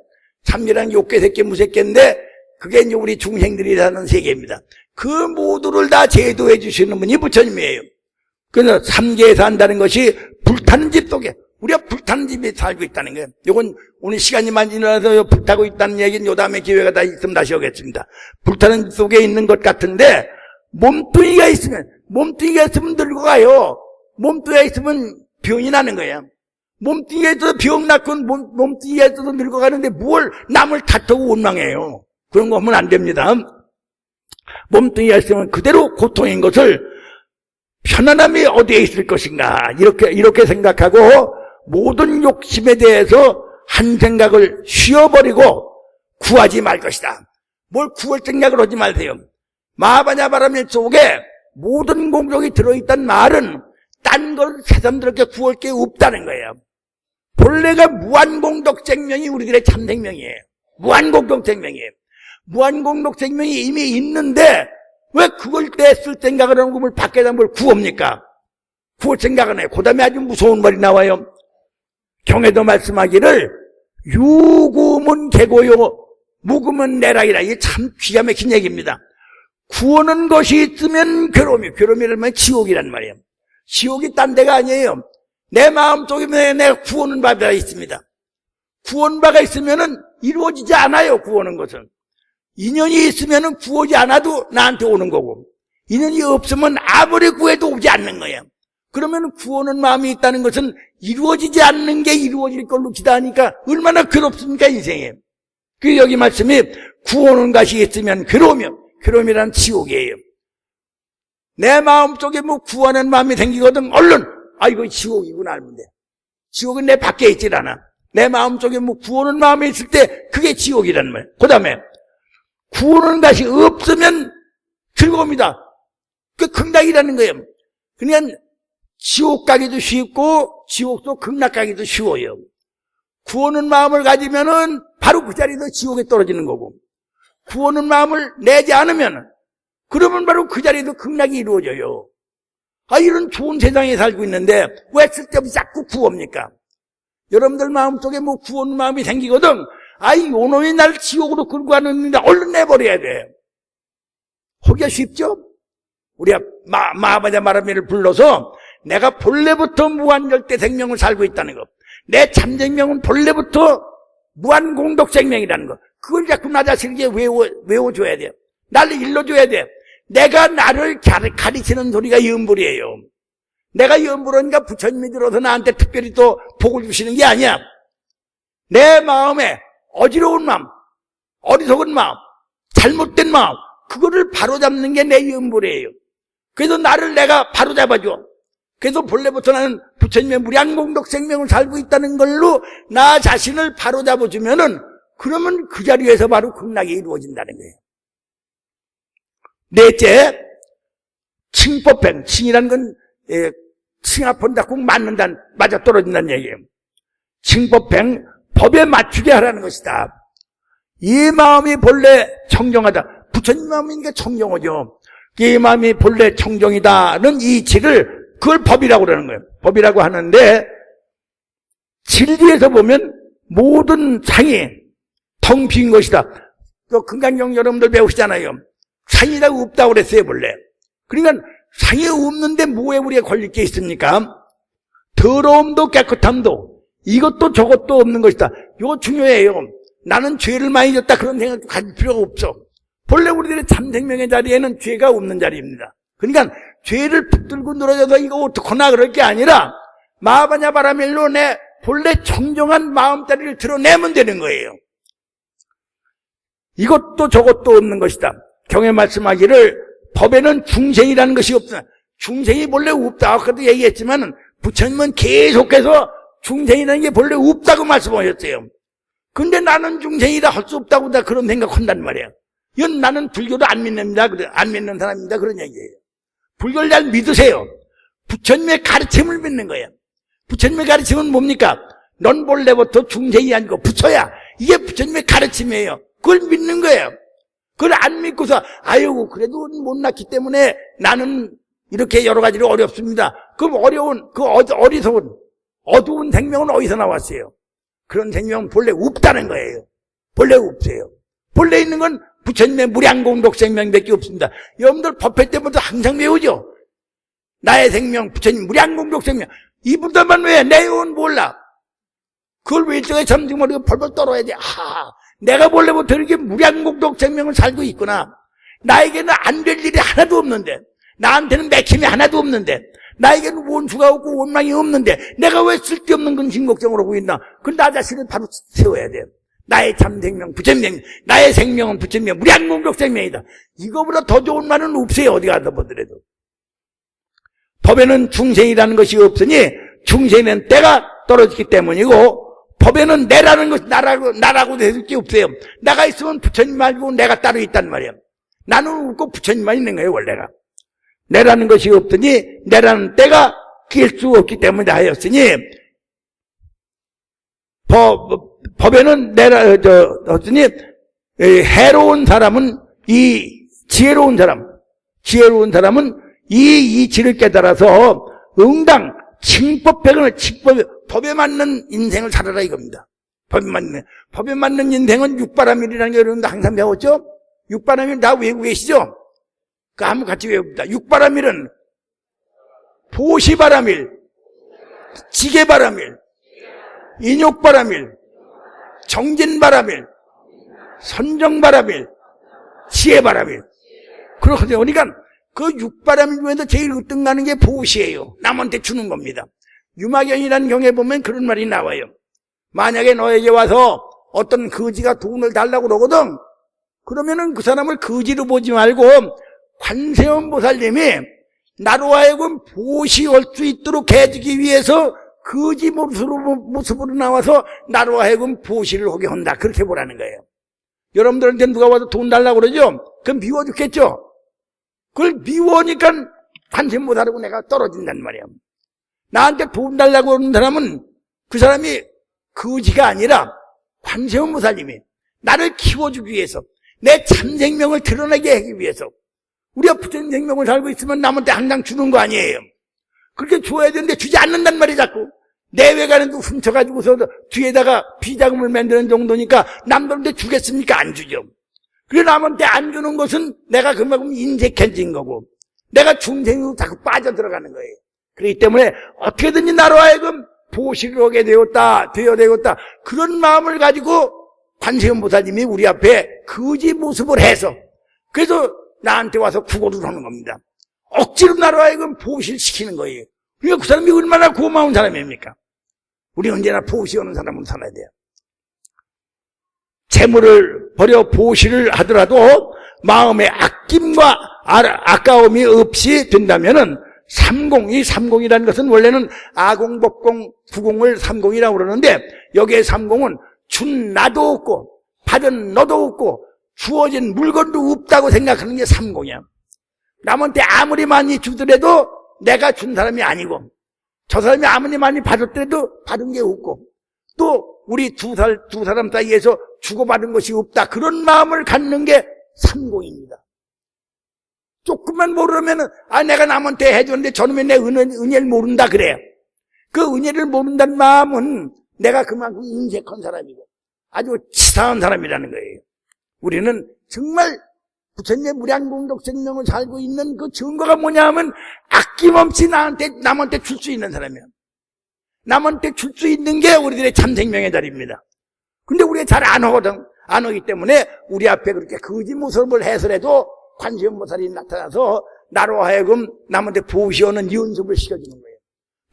삼계란 욕계, 새끼, 무새끼인데 그게 이제 우리 중생들이 사는 세계입니다. 그 모두를 다 제도해 주시는 분이 부처님이에요. 그래서 삼계에 산다는 것이 불타는 집 속에, 우리가 불타는 집에 살고 있다는 거예요. 이건 오늘 시간이 많이 지나서 불타고 있다는 얘기는 요 다음에 기회가 다 있으면 다시 오겠습니다. 불타는 집 속에 있는 것 같은데 몸뚱이가 있으면 늙어가요. 몸뚱이가 있으면 병이 나는 거예요. 몸뚱이에서 병 낳고 몸뚱이에서도 늙어가는데 뭘 남을 탓하고 원망해요. 그런 거 하면 안 됩니다. 몸뚱이가 있으면 그대로 고통인 것을 편안함이 어디에 있을 것인가 이렇게 생각하고 모든 욕심에 대해서 한 생각을 쉬어버리고 구하지 말 것이다. 뭘 구할 생각을 하지 마세요. 마하바냐바라밀 속에 모든 공덕이 들어있다는 말은 딴 걸 새삼스럽게 구할 게 없다는 거예요. 본래가 무한공덕생명이 우리들의 참생명이에요. 무한공덕생명이에요. 무한공덕생명이 이미 있는데 왜 그걸 떼쓸 생각을 하는 걸 밖에다 뭘 구합니까? 구할 생각은 해요. 그 다음에 아주 무서운 말이 나와요. 경에도 말씀하기를 유구문 개고요 묵으면 내락이라. 이게 참 기가 막힌 얘기입니다. 구하는 것이 있으면 괴로움이라면 지옥이란 말이에요. 지옥이 딴 데가 아니에요. 내 마음속에 내가 구하는 바가 있습니다. 구하는 바가 있으면은 이루어지지 않아요. 구하는 것은 인연이 있으면은 구하지 않아도 나한테 오는 거고, 인연이 없으면 아무리 구해도 오지 않는 거예요. 그러면 구하는 마음이 있다는 것은 이루어지지 않는 게 이루어질 걸로 기대하니까 얼마나 괴롭습니까, 인생에. 그 여기 말씀이 구하는 것이 있으면 괴로움이란 지옥이에요. 내 마음속에 뭐 구하는 마음이 생기거든 얼른 이거 지옥이구나 알면 돼. 지옥은 내 밖에 있질 않아. 내 마음속에 뭐 구하는 마음이 있을 때 그게 지옥이라는 말이에요. 그 다음에 구하는 것이 없으면 즐거움이다. 그 극락이라는 거예요. 그냥 지옥 가기도 쉽고 지옥도 극락 가기도 쉬워요. 구하는 마음을 가지면은 바로 그 자리에서 지옥에 떨어지는 거고, 구하는 마음을 내지 않으면 그러면 바로 그 자리에도 극락이 이루어져요. 이런 좋은 세상에 살고 있는데 왜 쓸데없이 자꾸 구합니까? 여러분들 마음속에 뭐 구하는 마음이 생기거든 요놈이 날 지옥으로 끌고 가는데 얼른 내버려야 돼. 하기가 쉽죠? 우리가 마하바냐바라밀을 불러서 내가 본래부터 무한절대 생명을 살고 있다는 것, 내 참생명은 본래부터 무한공덕생명이라는 것, 그걸 자꾸 나 자신에게 외워줘야 돼요. 나를 일러줘야 돼. 내가 나를 가르치는 소리가 염불이에요. 내가 염불하니까 부처님이 들어서 나한테 특별히 또 복을 주시는 게 아니야. 내 마음에 어지러운 마음, 어리석은 마음, 잘못된 마음, 그거를 바로잡는 게 내 염불이에요. 그래서 나를 내가 바로잡아줘. 그래서 본래부터 나는 부처님의 무량공덕 생명을 살고 있다는 걸로 나 자신을 바로잡아주면은 그러면 그 자리에서 바로 극락이 이루어진다는 거예요. 넷째, 칭법행. 칭이라는 건 칭 앞은 꼭 맞아 떨어진다는 얘기예요. 칭법행, 법에 맞추게 하라는 것이다. 이 마음이 본래 청정하다. 부처님 마음이니까 청정하죠. 이 마음이 본래 청정이다는 이치를 그걸 법이라고 그러는 거예요. 법이라고 하는데 진리에서 보면 모든 상이 텅 빈 것이다. 또 금강경 여러분들 배우시잖아요. 상이라고 없다고 그랬어요, 본래. 그러니까 상이 없는데 뭐에 우리가 걸릴 게 있습니까? 더러움도 깨끗함도 이것도 저것도 없는 것이다. 이거 중요해요. 나는 죄를 많이 졌다 그런 생각도 가질 필요가 없어. 본래 우리들의 참생명의 자리에는 죄가 없는 자리입니다. 그러니까 죄를 붙들고 늘어져서 이거 어떡하나 그럴 게 아니라 마바냐 바라밀로 내 본래 청정한 마음자리를 드러내면 되는 거예요. 이것도 저것도 없는 것이다. 경에 말씀하기를 법에는 중생이라는 것이 없다. 중생이 본래 없다. 아까도 얘기했지만 부처님은 계속해서 중생이라는 게 본래 없다고 말씀하셨어요. 근데 나는 중생이다 할 수 없다고 다 그런 생각한단 말이야. 이건 나는 불교도 안 믿습니다. 안 믿는 사람입니다. 그런 얘기예요. 불교를 잘 믿으세요. 부처님의 가르침을 믿는 거예요. 부처님의 가르침은 뭡니까? 넌 본래부터 중생이 아니고 부처야. 이게 부처님의 가르침이에요. 그걸 믿는 거예요. 그걸 안 믿고서 아유 그래도 못 낳기 때문에 나는 이렇게 여러 가지로 어렵습니다. 그럼 어려운 그 어리석은 어두운 생명은 어디서 나왔어요? 그런 생명은 본래 없다는 거예요. 본래 없어요. 본래 있는 건 부처님의 무량공덕 생명밖에 없습니다. 여러분들 법회 때부터 항상 배우죠. 나의 생명 부처님 무량공덕 생명. 이분들만 왜 내 영은 몰라. 그걸 왜 일정에 잠지 모르고 벌벌 떨어야지. 내가 본래부터 이렇게 무량공덕 생명을 살고 있구나. 나에게는 안 될 일이 하나도 없는데, 나한테는 맥힘이 하나도 없는데, 나에게는 원수가 없고 원망이 없는데 내가 왜 쓸데없는 근심 걱정을 하고 있나. 그 나 자신을 바로 세워야 돼요. 나의 참생명 부처님, 나의 생명은 부처님의 무량공덕 생명이다. 이거보다 더 좋은 말은 없어요. 어디 가서 보더라도. 법에는 중생이라는 것이 없으니 중생은 때가 떨어지기 때문이고, 법에는 내라는 것이 나라고 될 게 없어요. 나가 있으면 부처님 말고 내가 따로 있단 말이에요. 나는 없고 부처님만 있는 거예요. 원래가 내라는 것이 없으니 내라는 때가 낄 수 없기 때문에 하였으니, 법에는 없으니 해로운 사람은 이 지혜로운 사람은 이 이치를 깨달아서 응당 칭법백을 법에 맞는 인생을 살아라 이겁니다. 법에 맞는 인생은 육바라밀이라는 게 여러분들 항상 배웠죠? 육바라밀 다 외우고 계시죠? 그 한번 같이 외웁니다. 육바라밀은 보시바라밀, 지게바라밀, 인욕바라밀, 정진바라밀, 선정바라밀, 지혜바라밀. 그렇거든요. 그러니까 그 육바라밀 중에서 제일 으뜸나는 게 보시예요. 남한테 주는 겁니다. 유마경이라는 경에 보면 그런 말이 나와요. 만약에 너에게 와서 어떤 거지가 돈을 달라고 그러거든. 그러면은 그 사람을 거지로 보지 말고 관세음보살님이 나로 하여금 보시할 수 있도록 해주기 위해서 거지 모습으로 나와서 나로 하여금 보시를 하게 한다. 그렇게 보라는 거예요. 여러분들한테 누가 와서 돈 달라고 그러죠? 그럼 미워 죽겠죠? 그걸 미워하니까 관심 못하라고 내가 떨어진단 말이야. 나한테 돈 달라고 하는 사람은 그 사람이 거지가 아니라 관세음보살님이 나를 키워주기 위해서, 내 참생명을 드러내게 하기 위해서. 우리가 부처님 생명을 살고 있으면 남한테 항상 주는 거 아니에요. 그렇게 줘야 되는데 주지 않는단 말이야. 자꾸 내외관에도 훔쳐가지고서 뒤에다가 비자금을 만드는 정도니까 남들한테 주겠습니까? 안 주죠. 그래 남한테 안 주는 것은 내가 그만큼 인색해진 거고, 내가 중생으로 자꾸 빠져들어가는 거예요. 그렇기 때문에 어떻게든지 나로 하여금 보시를 하게 되었다. 그런 마음을 가지고 관세음보살님이 우리 앞에 거지 모습을 해서, 그래서 나한테 와서 구걸을 하는 겁니다. 억지로 나로 하여금 보시를 시키는 거예요. 그러니까 그 사람이 얼마나 고마운 사람입니까? 우리 언제나 보시하는 사람으로 살아야 돼요. 재물을 버려 보시를 하더라도 마음의 아낌과 아까움이 없이 된다면은 이 삼공이라는 것은 원래는 아공, 법공, 부공을 삼공이라고 그러는데, 여기에 삼공은 준 나도 없고 받은 너도 없고 주어진 물건도 없다고 생각하는 게 삼공이야. 남한테 아무리 많이 주더라도 내가 준 사람이 아니고, 저 사람이 아무리 많이 받았더라도 받은 게 없고, 또 우리 두 사람 사이에서 주고받은 것이 없다. 그런 마음을 갖는 게 삼공입니다. 조금만 모르면은 내가 남한테 해줬는데 저놈이 내 은혜를 모른다 그래요. 그 은혜를 모른다는 마음은 내가 그만큼 인색한 사람이고 아주 치사한 사람이라는 거예요. 우리는 정말 부처님의 무량공덕 생명을 살고 있는 그 증거가 뭐냐 하면 아낌없이 남한테 줄 수 있는 사람이야. 남한테 줄 수 있는 게 우리들의 참생명의 자리입니다. 근데 우리가 잘 안 하거든. 안 오기 때문에 우리 앞에 그렇게 거짓 모습을 해서라도 관세음보살이 나타나서 나로 하여금 남한테 보시오는 연습을 시켜주는 거예요.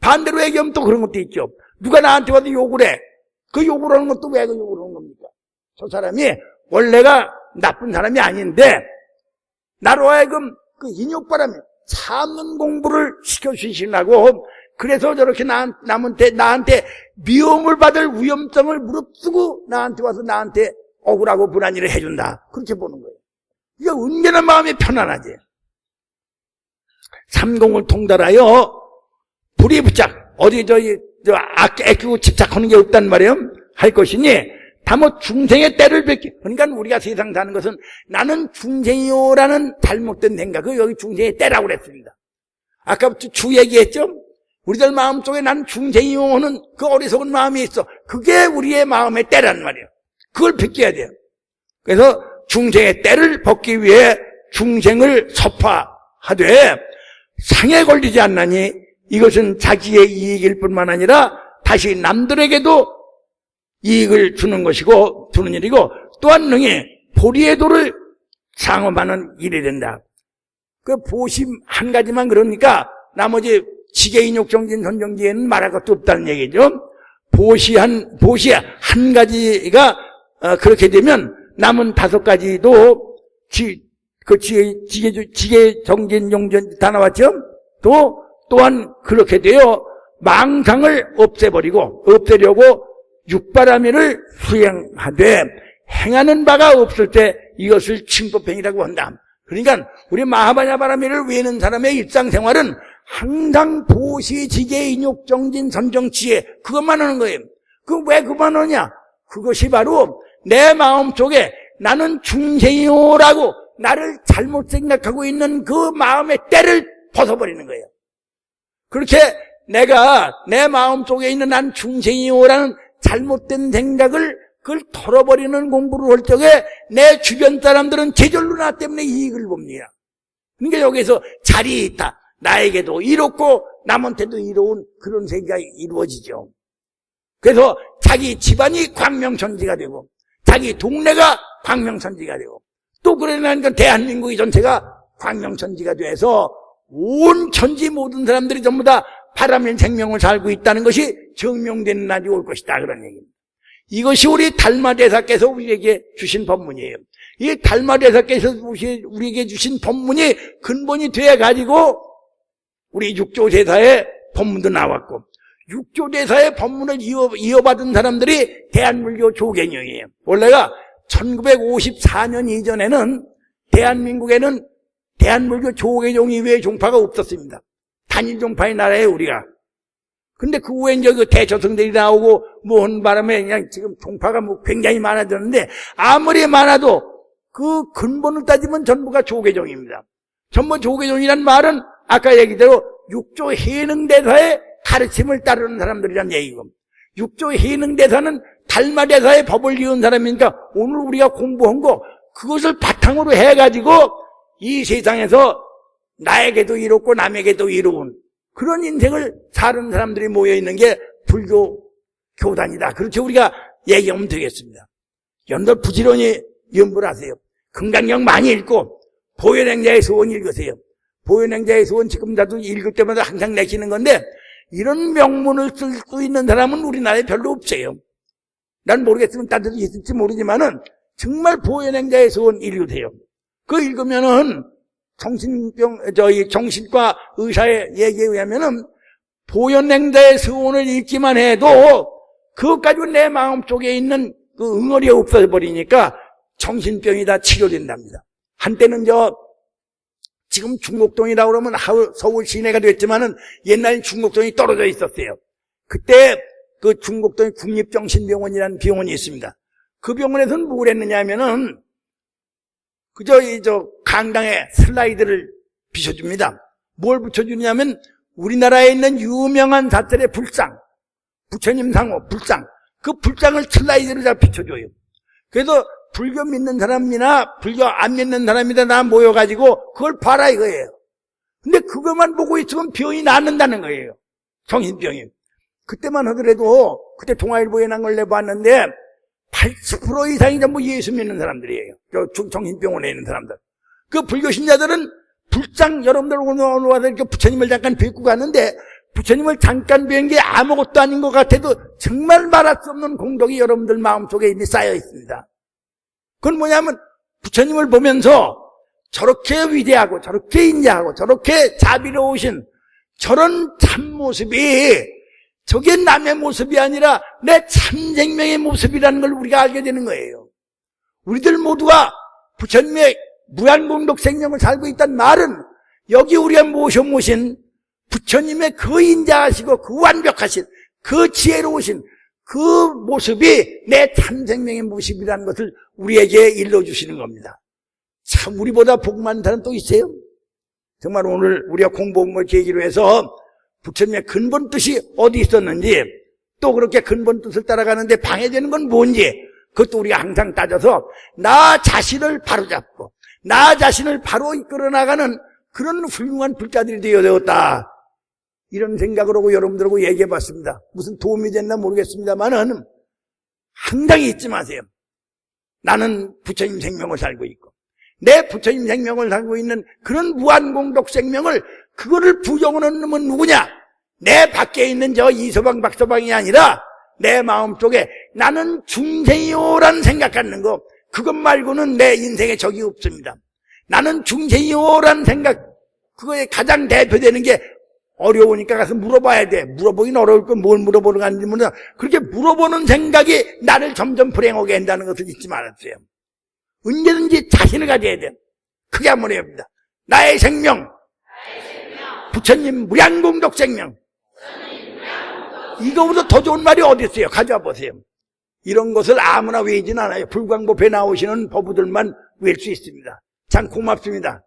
반대로 얘기하면 또 그런 것도 있죠. 누가 나한테 와도 욕을 해. 그 욕을 하는 것도 왜 그 욕을 하는 겁니까? 저 사람이 원래가 나쁜 사람이 아닌데 나로 하여금 그 인욕바람에 참는 공부를 시켜주시라고 그래서 저렇게 나한테 미움을 받을 위험성을 무릅쓰고 나한테 와서 나한테 억울하고 불안한 일을 해준다. 그렇게 보는 거예요. 이게 언제나 마음이 편안하지. 삼공을 통달하여 불이 붙잡 어디 아끼고 집착하는 게 없단 말이에요. 할 것이니 다모 중생의 때를 뵙기. 그러니까 우리가 세상 사는 것은 나는 중생이요라는 잘못된 생각. 그 여기 중생의 때라고 그랬습니다. 아까부터 주 얘기했죠. 우리들 마음속에 나는 중생이요 하는 그 어리석은 마음이 있어. 그게 우리의 마음의 때란 말이에요. 그걸 벗겨야 돼요. 그래서 중생의 때를 벗기 위해 중생을 섭화하되 상에 걸리지 않나니 이것은 자기의 이익일 뿐만 아니라 다시 남들에게도 이익을 주는 것이고 주는 일이고 또한 능히 보리의 도를 상업하는 일이 된다. 그 보심 한 가지만 그러니까 나머지 지계인욕정진 선정지에는 말할 것도 없다는 얘기죠. 보시 한 가지가 그렇게 되면 남은 5가지도 지계정진 용전 다 나왔죠. 또한 그렇게 되어 망상을 없애려고 육바라밀을 수행하되 행하는 바가 없을 때 이것을 칭법행이라고 한다. 그러니까 우리 마하바냐바라밀을 외는 사람의 일상생활은 항상 보시, 지계, 인욕, 정진, 선정치에 그것만 하는 거예요. 왜 그만 하냐? 그것이 바로 내 마음속에 나는 중생이요라고 나를 잘못 생각하고 있는 그 마음의 때를 벗어버리는 거예요. 그렇게 내가 내 마음속에 있는 난 중생이요라는 잘못된 생각을 그걸 털어버리는 공부를 할 적에 내 주변 사람들은 제절로 나 때문에 이익을 봅니다. 그러니까 여기서 자리 있다. 나에게도 이롭고 남한테도 이로운 그런 생각이 이루어지죠. 그래서 자기 집안이 광명천지가 되고 자기 동네가 광명천지가 되고 또 그러니까 대한민국이 전체가 광명천지가 돼서 온 천지 모든 사람들이 전부 다 바람인 생명을 살고 있다는 것이 증명되는 날이 올 것이다. 그런 얘기입니다. 이것이 우리 달마대사께서 우리에게 주신 법문이에요. 이 달마대사께서 우리에게 주신 법문이 근본이 되어가지고 우리 육조대사의 법문도 나왔고 육조대사의 법문을 이어받은 사람들이 대한불교 조계종이에요. 원래가 1954년 이전에는 대한민국에는 대한불교 조계종 이외의 종파가 없었습니다. 단일 종파의 나라에 우리가. 근데 그 후에 이제 그 대저승들이 나오고 뭐 한 바람에 그냥 지금 종파가 뭐 굉장히 많아졌는데 아무리 많아도 그 근본을 따지면 전부가 조계종입니다. 전부 조계종이란 말은 아까 얘기대로 육조 해능대사의 가르침을 따르는 사람들이란 얘기고 육조 해능대사는 달마대사의 법을 이은 사람이니까 오늘 우리가 공부한 거 그것을 바탕으로 해가지고 이 세상에서 나에게도 이롭고 남에게도 이로운 그런 인생을 사는 사람들이 모여있는 게 불교 교단이다. 그렇게 우리가 얘기하면 되겠습니다. 연들 부지런히 연구를 하세요. 금강경 많이 읽고 보현행자의 소원 읽으세요. 보현행자의 소원 지금 나도 읽을 때마다 항상 내키는 건데 이런 명문을 쓸 수 있는 사람은 우리나라에 별로 없어요. 난 모르겠으면 딴 데도 있을지 모르지만은 정말 보현행자의 소원 읽으세요. 그거 읽으면은 정신과 의사의 얘기에 의하면은 보현행자의 소원을 읽기만 해도 그것 가지고 내 마음속에 있는 그 응어리가 없어져 버리니까 정신병이 다 치료된답니다. 한때는 지금 중곡동이라고 그러면 서울 시내가 됐지만은 옛날 중곡동이 떨어져 있었어요. 그때 그 중곡동에 국립정신병원이라는 병원이 있습니다. 그 병원에서는 뭘 했느냐 하면은 강당에 슬라이드를 비춰줍니다. 뭘 붙여주냐면 우리나라에 있는 유명한 사찰의 불상, 부처님 상호, 불상, 그 불상을 슬라이드로 다 비춰줘요. 그래서 불교 믿는 사람이나 불교 안 믿는 사람이나 다 모여가지고 그걸 봐라 이거예요. 근데 그것만 보고 있으면 병이 낫는다는 거예요. 정신병이. 그때만 하더라도 그때 동아일보에 난 걸 내봤는데 80% 이상이 전부 예수 믿는 사람들이에요. 정신병원에 있는 사람들. 그 불교 신자들은 불장, 여러분들 오늘 와서 이렇게 부처님을 잠깐 뵙고 가는데, 부처님을 잠깐 뵌 게 아무것도 아닌 것 같아도 정말 말할 수 없는 공덕이 여러분들 마음속에 이미 쌓여 있습니다. 그건 뭐냐면 부처님을 보면서 저렇게 위대하고 저렇게 인자하고 저렇게 자비로우신 저런 참모습이 저게 남의 모습이 아니라 내 참생명의 모습이라는 걸 우리가 알게 되는 거예요. 우리들 모두가 부처님의 무한공덕 생명을 살고 있다는 말은 여기 우리가 모신 부처님의 그 인자하시고 그 완벽하신 그 지혜로우신 그 모습이 내 참생명의 모습이라는 것을 우리에게 일러주시는 겁니다. 참 우리보다 복 많은 사람 또 있어요? 정말 오늘 우리가 공부한 걸 계기로 해서 부처님의 근본 뜻이 어디 있었는지, 또 그렇게 근본 뜻을 따라가는데 방해되는 건 뭔지, 그것도 우리가 항상 따져서 나 자신을 바로잡고 나 자신을 바로 이끌어 나가는 그런 훌륭한 불자들이 되었다, 이런 생각을 하고 여러분들하고 얘기해 봤습니다. 무슨 도움이 됐나 모르겠습니다만은 항상 잊지 마세요. 나는 부처님 생명을 살고 있고 내 부처님 생명을 살고 있는 그런 무한공덕 생명을, 그거를 부정하는 놈은 누구냐? 내 밖에 있는 저 이서방 박서방이 아니라 내 마음속에 나는 중생이요라는 생각 갖는 거, 그것 말고는 내 인생에 적이 없습니다. 나는 중생이요라는 생각, 그거에 가장 대표되는 게 어려우니까 가서 물어봐야 돼. 물어보긴 어려울 건 뭘 물어보는 건지 모르나, 그렇게 물어보는 생각이 나를 점점 불행하게 한다는 것을 잊지 말았어요. 언제든지 자신을 가져야 돼. 크게 한번 해봅니다. 나의 생명, 부처님 무량공덕 생명. 이거보다 더 좋은 말이 어디 있어요? 가져와 보세요. 이런 것을 아무나 외우진 않아요. 불광법에 나오시는 법우들만 외울 수 있습니다. 참 고맙습니다.